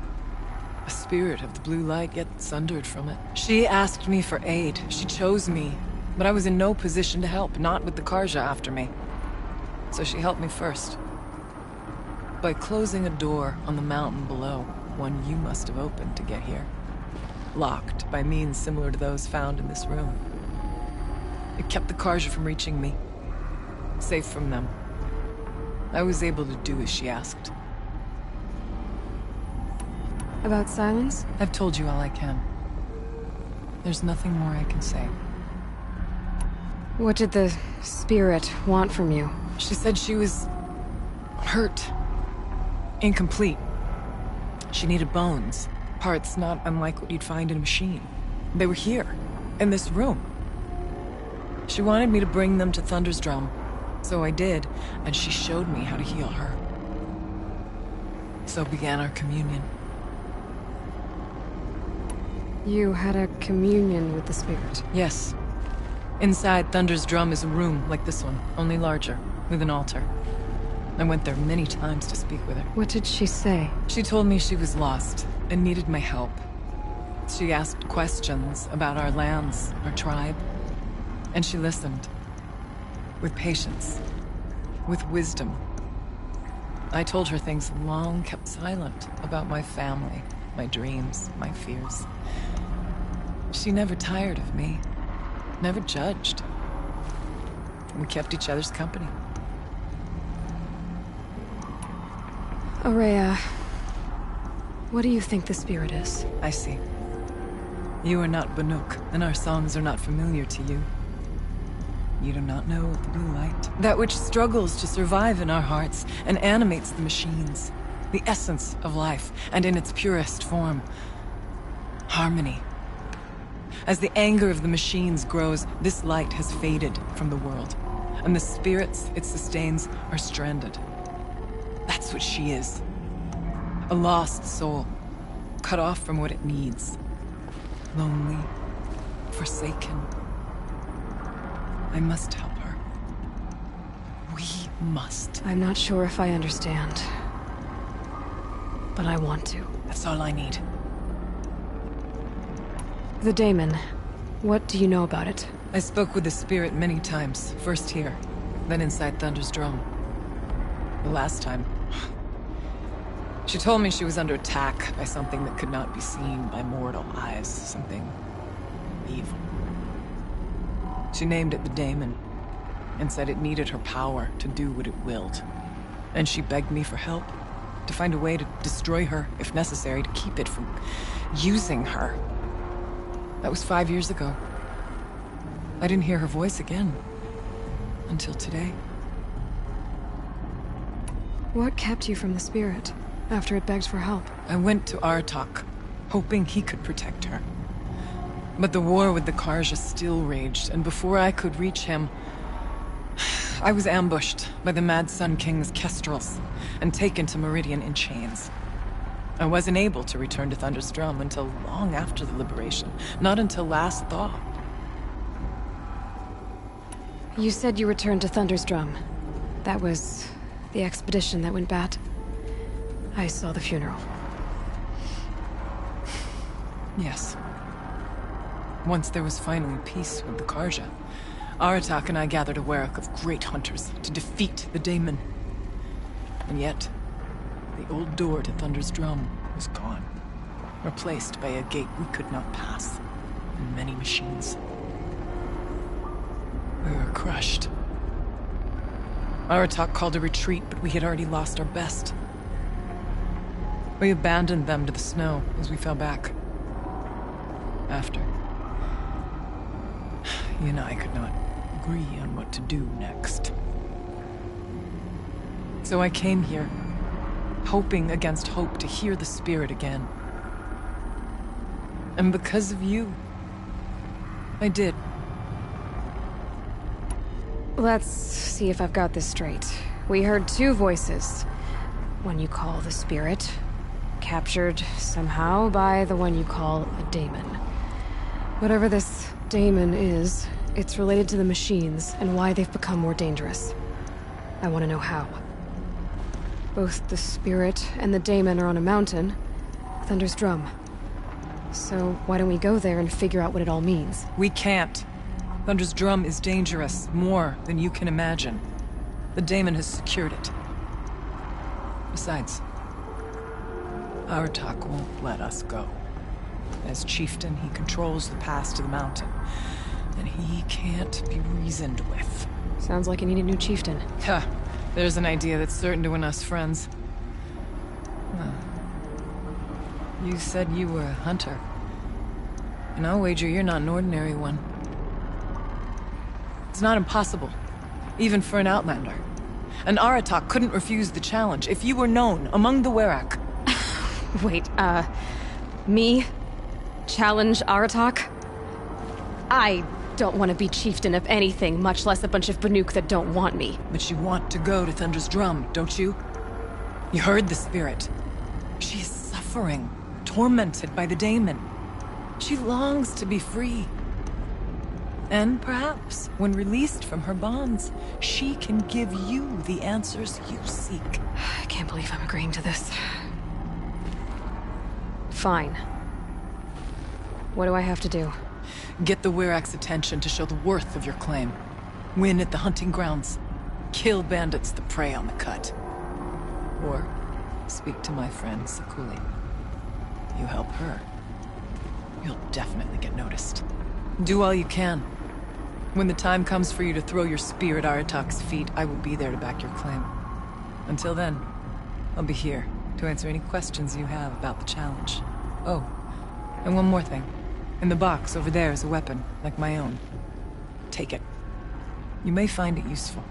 A spirit of the blue light, yet sundered from it. She asked me for aid. She chose me. But I was in no position to help, not with the Karja after me. So she helped me first. By closing a door on the mountain below, one you must have opened to get here. Locked by means similar to those found in this room. It kept the Karja from reaching me. Safe from them. I was able to do as she asked. About Silence? I've told you all I can. There's nothing more I can say. What did the spirit want from you? She said she was hurt. Incomplete. She needed bones. Parts not unlike what you'd find in a machine. They were here, in this room. She wanted me to bring them to Thunder's drum. So I did, and she showed me how to heal her. So began our communion. You had a communion with the spirit? Yes. Inside Thunder's drum is a room like this one, only larger, with an altar. I went there many times to speak with her. What did she say? She told me she was lost and needed my help. She asked questions about our lands, our tribe, and she listened. With patience. With wisdom. I told her things long kept silent about my family, my dreams, my fears. She never tired of me. Never judged. We kept each other's company. Aurea, what do you think the spirit is? I see. You are not Banuk, and our songs are not familiar to you. You do not know the blue light. That which struggles to survive in our hearts and animates the machines. The essence of life, and in its purest form. Harmony. As the anger of the machines grows, this light has faded from the world. And the spirits it sustains are stranded. That's what she is. A lost soul, cut off from what it needs. Lonely, forsaken. I must help her. We must. I'm not sure if I understand. But I want to. That's all I need. The Daemon. What do you know about it? I spoke with the spirit many times. First here, then inside Thunder's Drum. The last time... She told me she was under attack by something that could not be seen by mortal eyes. Something... evil. She named it the Daemon, and said it needed her power to do what it willed. And she begged me for help, to find a way to destroy her, if necessary, to keep it from using her. That was 5 years ago. I didn't hear her voice again. Until today. What kept you from the spirit, after it begged for help? I went to Aratak, hoping he could protect her. But the war with the Karja still raged, and before I could reach him, I was ambushed by the Mad Sun King's Kestrels, and taken to Meridian in chains. I wasn't able to return to Thunder's Drum until long after the liberation, not until last thaw. You said you returned to Thunder's Drum. That was the expedition that went bad. I saw the funeral. Yes. Once there was finally peace with the Karja, Aratak and I gathered a Werak of great hunters to defeat the Daemon. And yet, the old door to Thunder's Drum was gone, replaced by a gate we could not pass, and many machines. We were crushed. Aratak called a retreat, but we had already lost our best. We abandoned them to the snow as we fell back. After. You and I could not agree on what to do next. So I came here, hoping against hope to hear the spirit again. And because of you, I did. Let's see if I've got this straight. We heard two voices. One you call the spirit, captured somehow by the one you call a daemon. Whatever this daemon is, it's related to the machines and why they've become more dangerous. I want to know how. Both the spirit and the daemon are on a mountain, Thunder's Drum. So why don't we go there and figure out what it all means? We can't. Thunder's Drum is dangerous, more than you can imagine. The daemon has secured it. Besides, Aratak won't let us go. As chieftain, he controls the pass to the mountain, and he can't be reasoned with. Sounds like you need a new chieftain. Ha! There's an idea that's certain to win us friends. You said you were a hunter. And I'll wager you're not an ordinary one. It's not impossible, even for an outlander. And Aratak couldn't refuse the challenge if you were known among the Werak. Wait, me? Challenge Aratak? I don't want to be chieftain of anything, much less a bunch of Banuk that don't want me. But you want to go to Thunder's Drum, don't you? You heard the spirit. She is suffering, tormented by the daemon. She longs to be free. And perhaps, when released from her bonds, she can give you the answers you seek. I can't believe I'm agreeing to this. Fine. What do I have to do? Get the Werak's attention to show the worth of your claim. Win at the hunting grounds. Kill bandits that prey on the cut. Or speak to my friend Sakuli. You help her, you'll definitely get noticed. Do all you can. When the time comes for you to throw your spear at Aratak's feet, I will be there to back your claim. Until then, I'll be here to answer any questions you have about the challenge. Oh, and one more thing. In the box over there is a weapon, like my own. Take it. You may find it useful.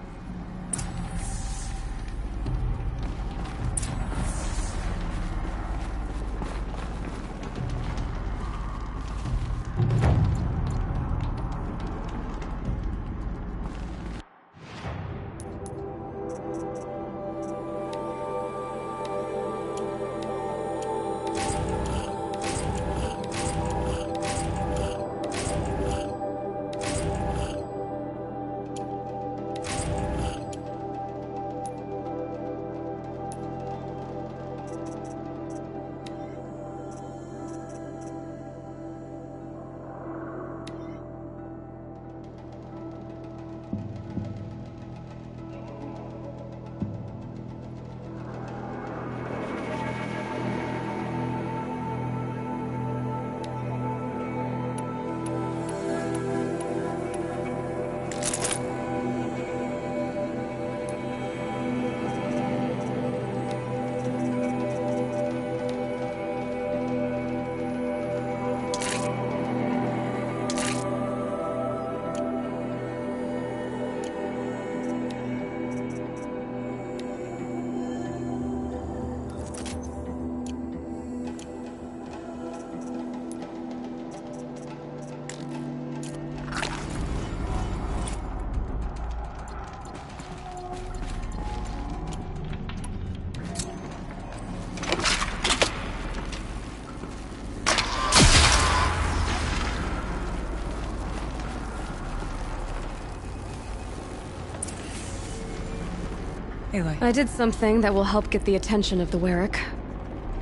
Aloy. I did something that will help get the attention of the Warwick.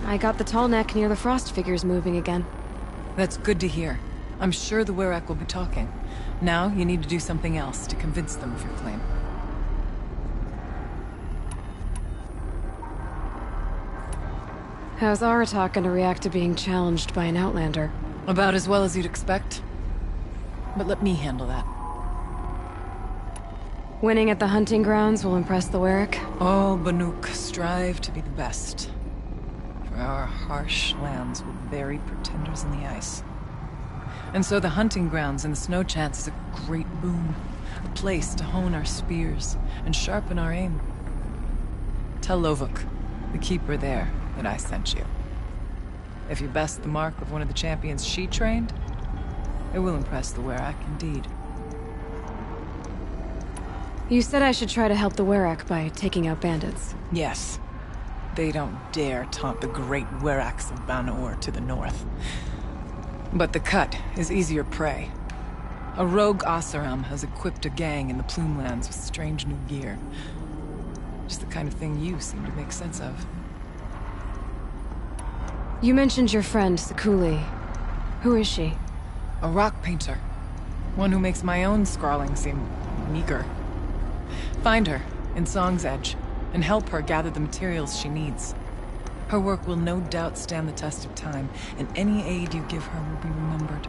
I got the tall neck near the frost figures moving again. That's good to hear. I'm sure the Werak will be talking. Now, you need to do something else to convince them of your claim. How's Aratak gonna react to being challenged by an Outlander? About as well as you'd expect. But let me handle that. Winning at the hunting grounds will impress the Warwick? Oh, Banuk, strive to be the best. For our harsh lands will bury pretenders in the ice. And so the hunting grounds and the snow chance is a great boon. A place to hone our spears and sharpen our aim. Tell Lovuk, the keeper there, that I sent you. If you best the mark of one of the champions she trained, it will impress the Werak indeed. You said I should try to help the Werak by taking out bandits. Yes. They don't dare taunt the great Weraks of Banor to the north. But the Cut is easier prey. A rogue Oseram has equipped a gang in the Plumelands with strange new gear. Just the kind of thing you seem to make sense of. You mentioned your friend, Sekuli. Who is she? A rock painter. One who makes my own scrawling seem meager. Find her in Song's Edge, and help her gather the materials she needs. Her work will no doubt stand the test of time, and any aid you give her will be remembered.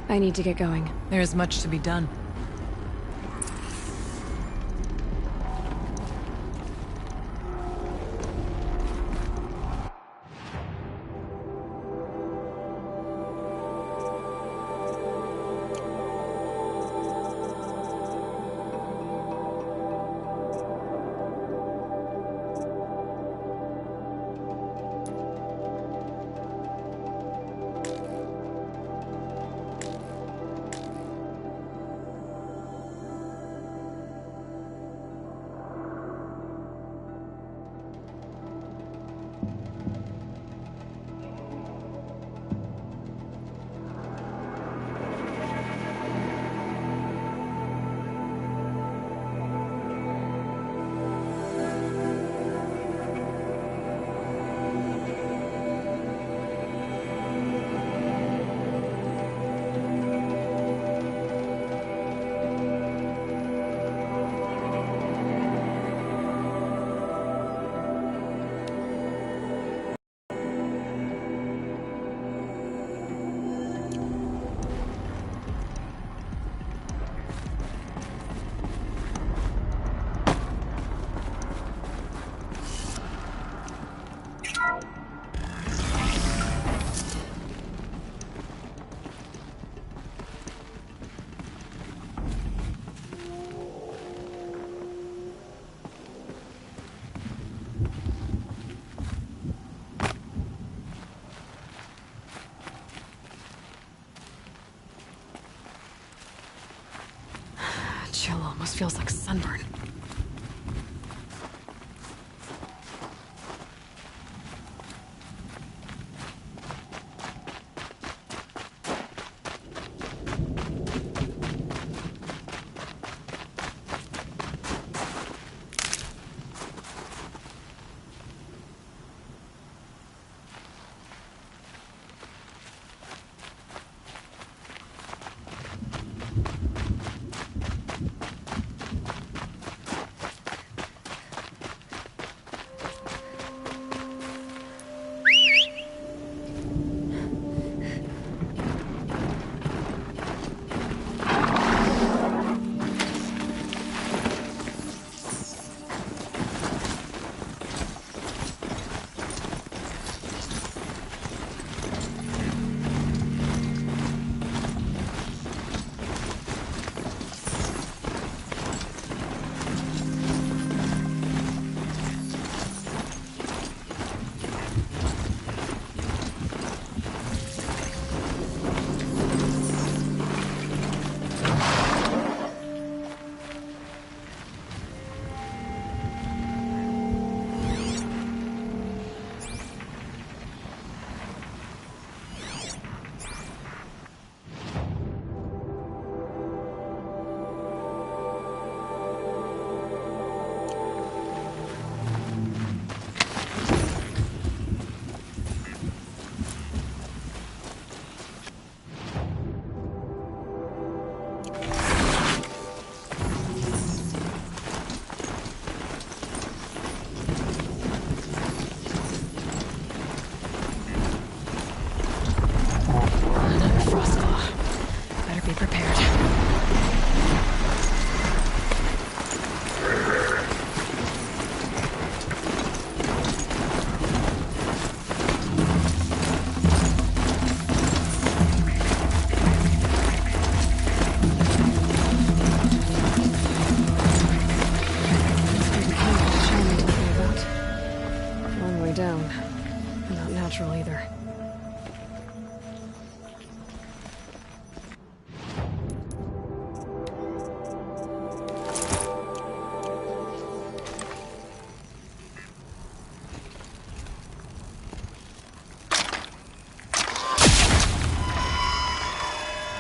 I need to get going. There is much to be done. Chill almost feels like sunburn. And not natural either.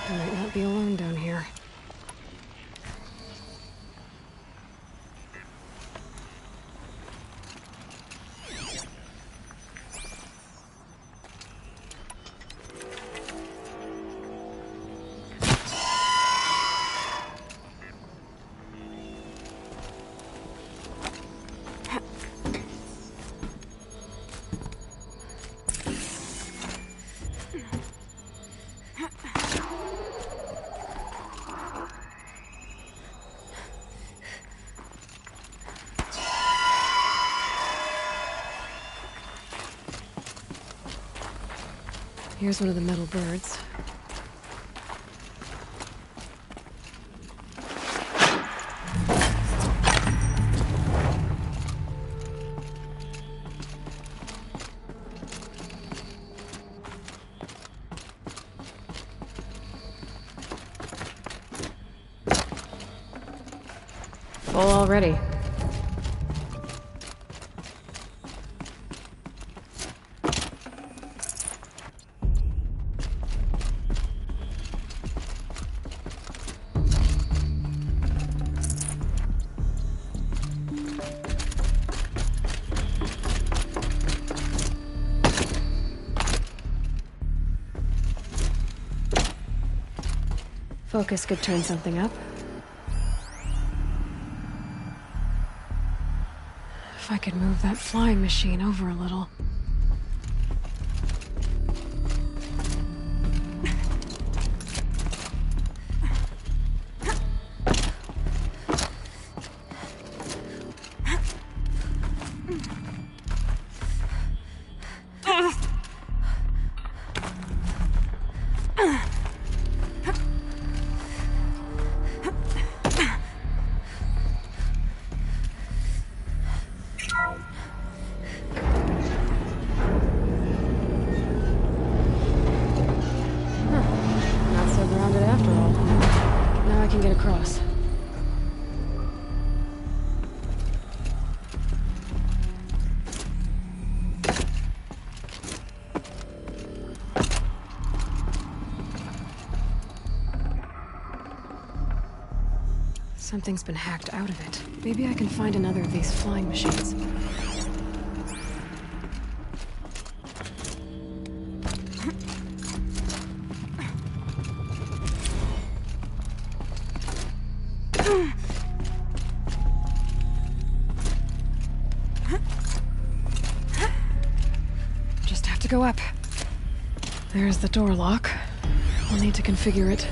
I might not be alone down here. Here's one of the metal birds. Full already. Focus could turn something up. If I could move that flying machine over a little. Across. Something's been hacked out of it. Maybe I can find another of these flying machines. Just have to go up. There's the door lock. I'll need to configure it.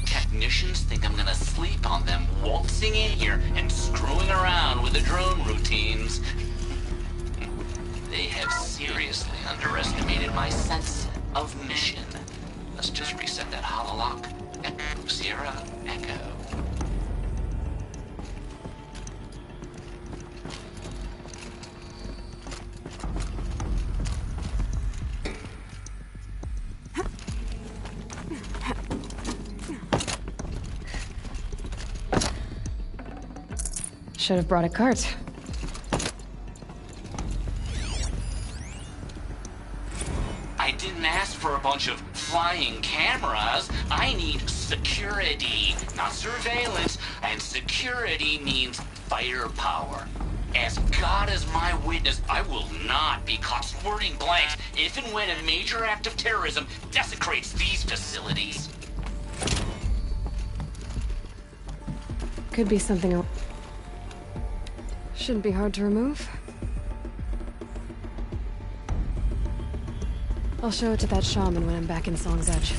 Technicians think I'm gonna sleep on them waltzing in here and screwing around with the drone routines. They have seriously underestimated my sense of mission. Let's just reset that hololock. Echo, Sierra, Echo. Should have brought a cart. I didn't ask for a bunch of flying cameras. I need security, not surveillance. And security means firepower. As God is my witness, I will not be caught squirting blanks if and when a major act of terrorism desecrates these facilities. Could be something else. Shouldn't be hard to remove. I'll show it to that shaman when I'm back in Song's Edge.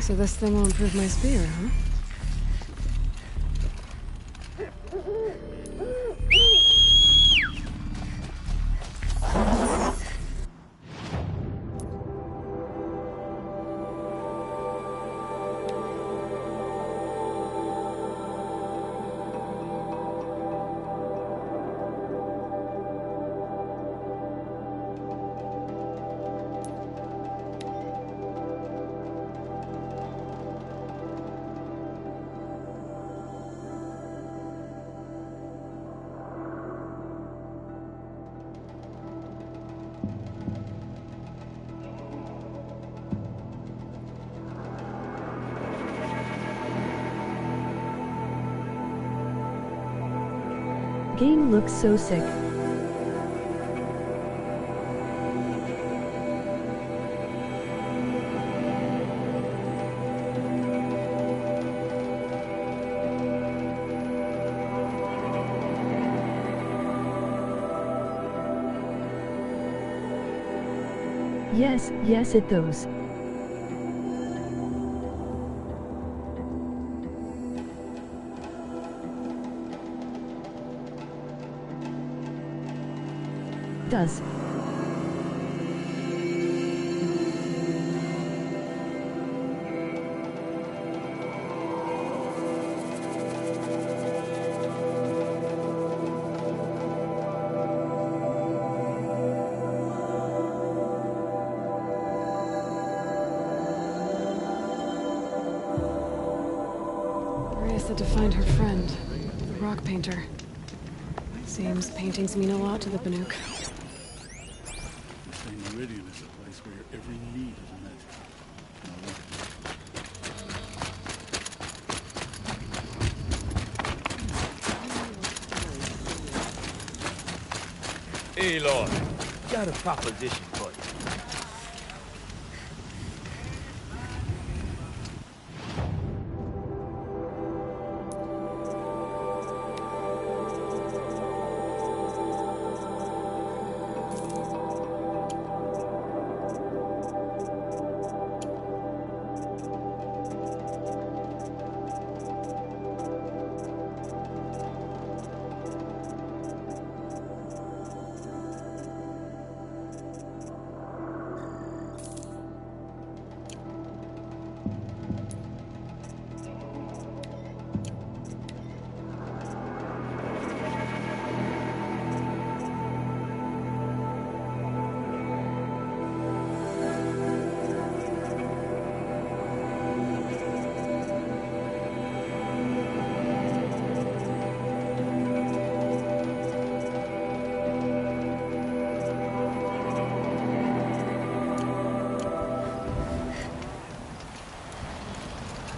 So this thing will improve my spear, huh? Game looks so sick. Yes, it does. Does. Maria said to find her friend, the rock painter. Seems paintings mean a lot to the Banuk. Meridian is a place where your every need is met. Aloy, got a proposition for you.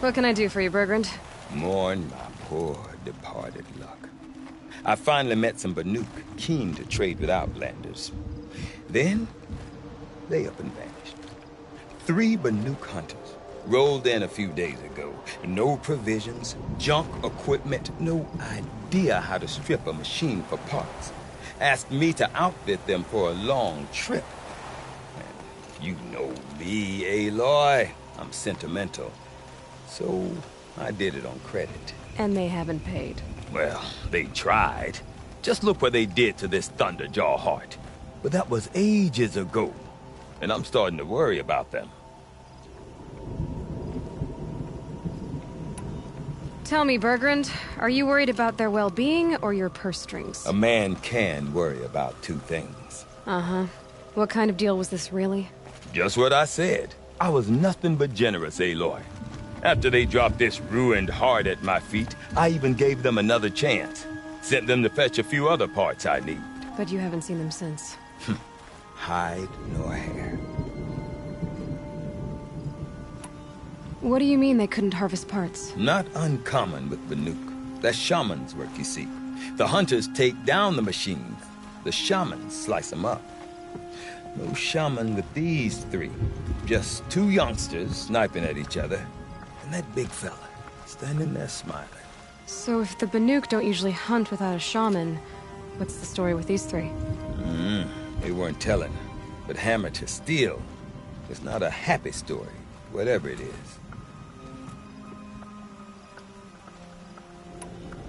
What can I do for you, Bergrand? Mourn my poor departed luck. I finally met some Banuk, keen to trade with Outlanders. Then, they up and vanished. 3 Banuk hunters rolled in a few days ago. No provisions, junk equipment, no idea how to strip a machine for parts. Asked me to outfit them for a long trip. And you know me, Aloy. I'm sentimental. So, I did it on credit. And they haven't paid. Well, they tried. Just look what they did to this Thunderjaw heart. But that was ages ago. And I'm starting to worry about them. Tell me, Bergrand, are you worried about their well-being or your purse strings? A man can worry about 2 things. Uh-huh. What kind of deal was this, really? Just what I said. I was nothing but generous, Aloy. After they dropped this ruined heart at my feet, I even gave them another chance. Sent them to fetch a few other parts I need. But you haven't seen them since. Hide nor hair. What do you mean they couldn't harvest parts? Not uncommon with Banuk. That's shaman's work, you see. The hunters take down the machines. The shamans slice them up. No shaman with these 3. Just 2 youngsters sniping at each other. And that big fella, standing there smiling. So if the Banuk don't usually hunt without a shaman, what's the story with these 3? They weren't telling. But hammer to steel. It's not a happy story, whatever it is.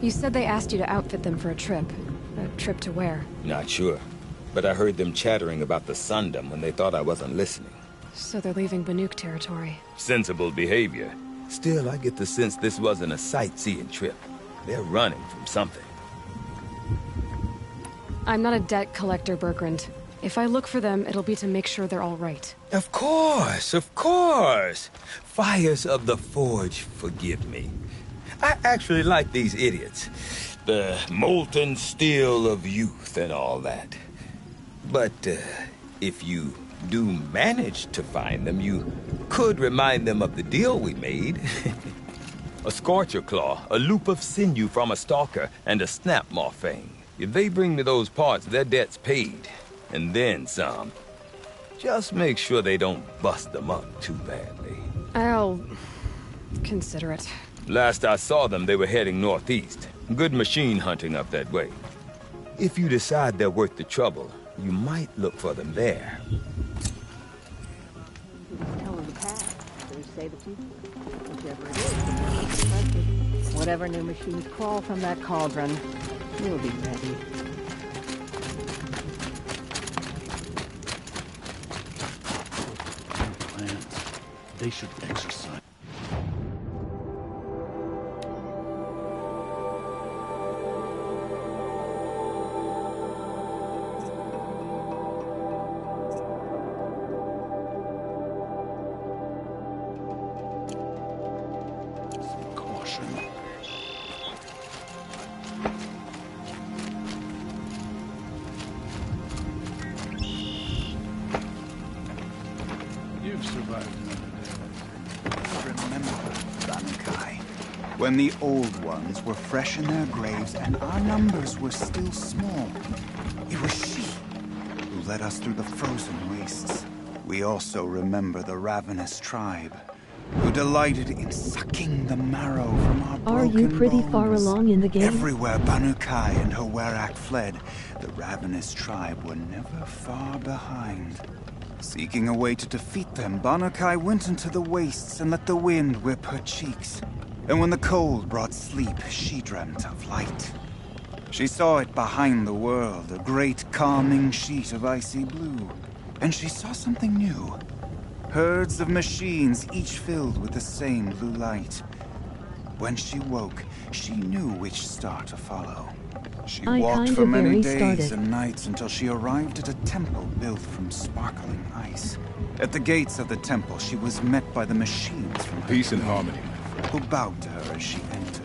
You said they asked you to outfit them for a trip. A trip to where? Not sure. But I heard them chattering about the Sundom when they thought I wasn't listening. So they're leaving Banuk territory. Sensible behavior. Still, I get the sense this wasn't a sightseeing trip. They're running from something. I'm not a debt collector, Bergrand. If I look for them, it'll be to make sure they're all right. Of course, of course. Fires of the Forge, forgive me. I actually like these idiots. The molten steel of youth and all that. But if you do manage to find them, you could remind them of the deal we made. A Scorcher Claw, a loop of sinew from a stalker, and a Snapmaw Fang. If they bring me those parts, their debt's paid. And then some. Just make sure they don't bust them up too badly. I'll consider it. Last I saw them, they were heading northeast. Good machine hunting up that way. If you decide they're worth the trouble, you might look for them there. Whatever new machines crawl from that cauldron, we'll be ready. Plans. They should exercise. When the old ones were fresh in their graves and our numbers were still small, it was she who led us through the frozen wastes. We also remember the ravenous tribe, who delighted in sucking the marrow from our broken Are you pretty bones. far along in the game? Everywhere Banukai and her Werak fled, the ravenous tribe were never far behind. Seeking a way to defeat them, Banukai went into the wastes and let the wind whip her cheeks. And when the cold brought sleep, she dreamt of light. She saw it behind the world, a great calming sheet of icy blue. And she saw something new. Herds of machines, each filled with the same blue light. When she woke, she knew which star to follow. She walked for many days and nights until she arrived at a temple built from sparkling ice. At the gates of the temple, she was met by the machines from Peace and harmony, who bowed to her as she entered.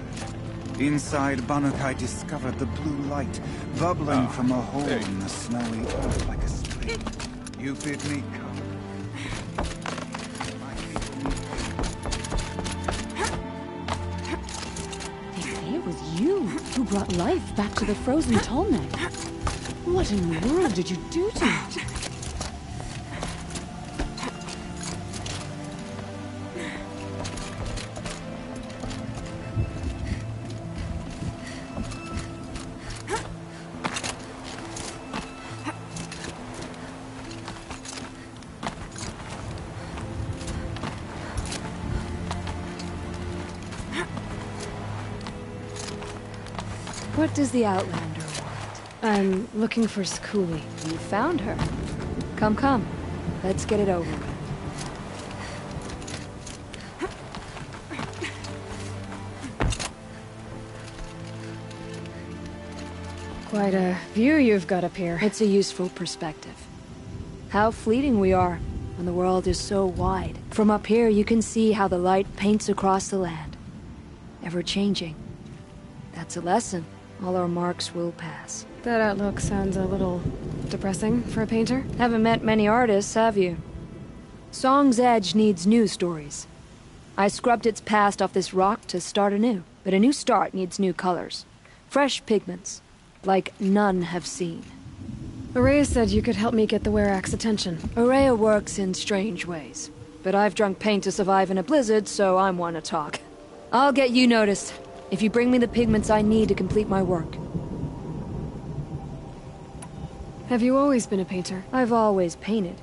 Inside, Banukai discovered the blue light bubbling from a hole in the snowy earth like a spring. You bid me come. My people need was you who brought life back to the frozen Tolmec. What in the world did you do to it? What does the Outlander want? I'm looking for Skuli. You found her. Come, come. Let's get it over with. Quite a view you've got up here. It's a useful perspective. How fleeting we are when the world is so wide. From up here, you can see how the light paints across the land. Ever changing. That's a lesson. All our marks will pass. That outlook sounds a little depressing for a painter. Haven't met many artists, have you? Song's Edge needs new stories. I scrubbed its past off this rock to start anew. But a new start needs new colors. Fresh pigments. Like none have seen. Araya said you could help me get the Werak's attention. Araya works in strange ways. But I've drunk paint to survive in a blizzard, so I'm one to talk. I'll get you noticed. If you bring me the pigments I need to complete my work. Have you always been a painter? I've always painted.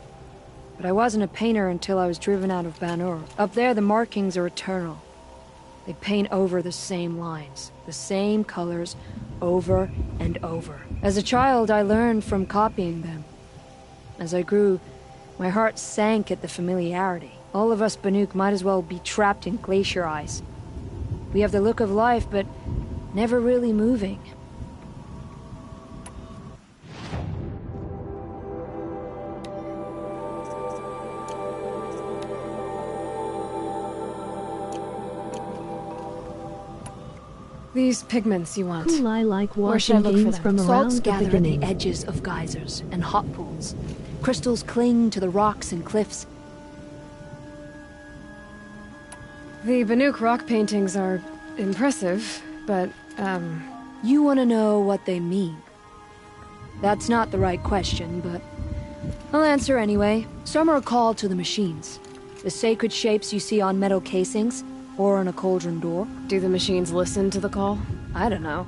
But I wasn't a painter until I was driven out of Ban-Ur. Up there, the markings are eternal. They paint over the same lines, the same colors, over and over. As a child, I learned from copying them. As I grew, my heart sank at the familiarity. All of us Banuk might as well be trapped in glacier ice. We have the look of life, but never really moving. These pigments you want. Cool, I like Where should I watching look for games them? from around Salts the gather at beginning. the edges of geysers and hot pools. Crystals cling to the rocks and cliffs. The Banuk rock paintings are impressive, but, You want to know what they mean. That's not the right question, but I'll answer anyway. Some are called to the machines. The sacred shapes you see on metal casings, or on a cauldron door. Do the machines listen to the call? I don't know.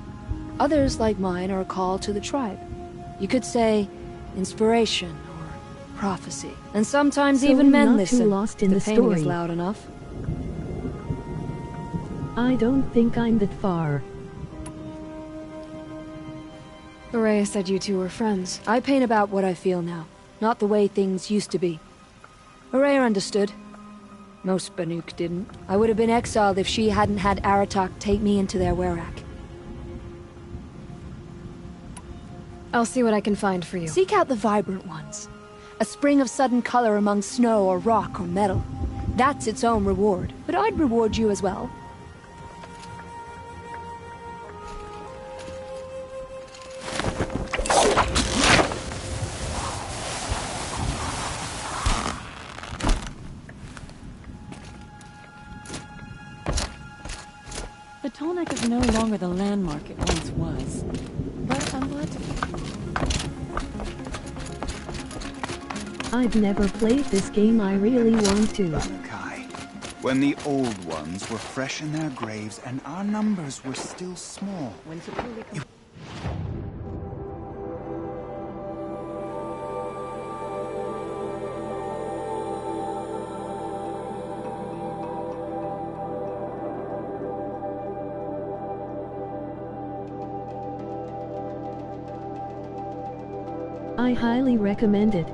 Others, like mine, are called to the tribe. You could say inspiration or prophecy. And sometimes So even we're men not listen. too lost in the the painting story. is loud enough. I don't think I'm that far. Araya said you two were friends. I paint about what I feel now, not the way things used to be. Araya understood. Most Banuk didn't. I would have been exiled if she hadn't had Aratak take me into their Werak. I'll see what I can find for you. Seek out the vibrant ones. A spring of sudden color among snow or rock or metal. That's its own reward. But I'd reward you as well. The Tolmec is no longer the landmark it once was. But I'm glad to meet you. I've never played this game. I really want to. Kai, when the old ones were fresh in their graves and our numbers were still small. I highly recommend it.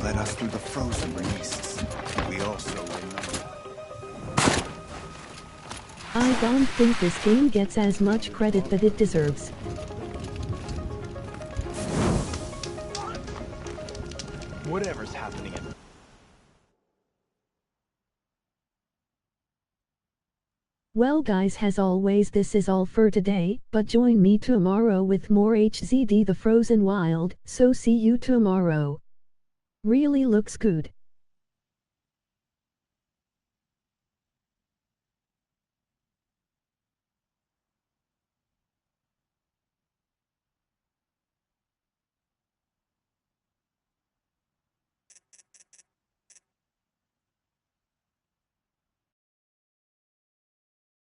Led us through the frozen wastes. We also remember. I don't think this game gets as much credit that it deserves. Whatever's happening in... Well guys, as always, this is all for today, but join me tomorrow with more HZD The Frozen Wild, so see you tomorrow. Really looks good.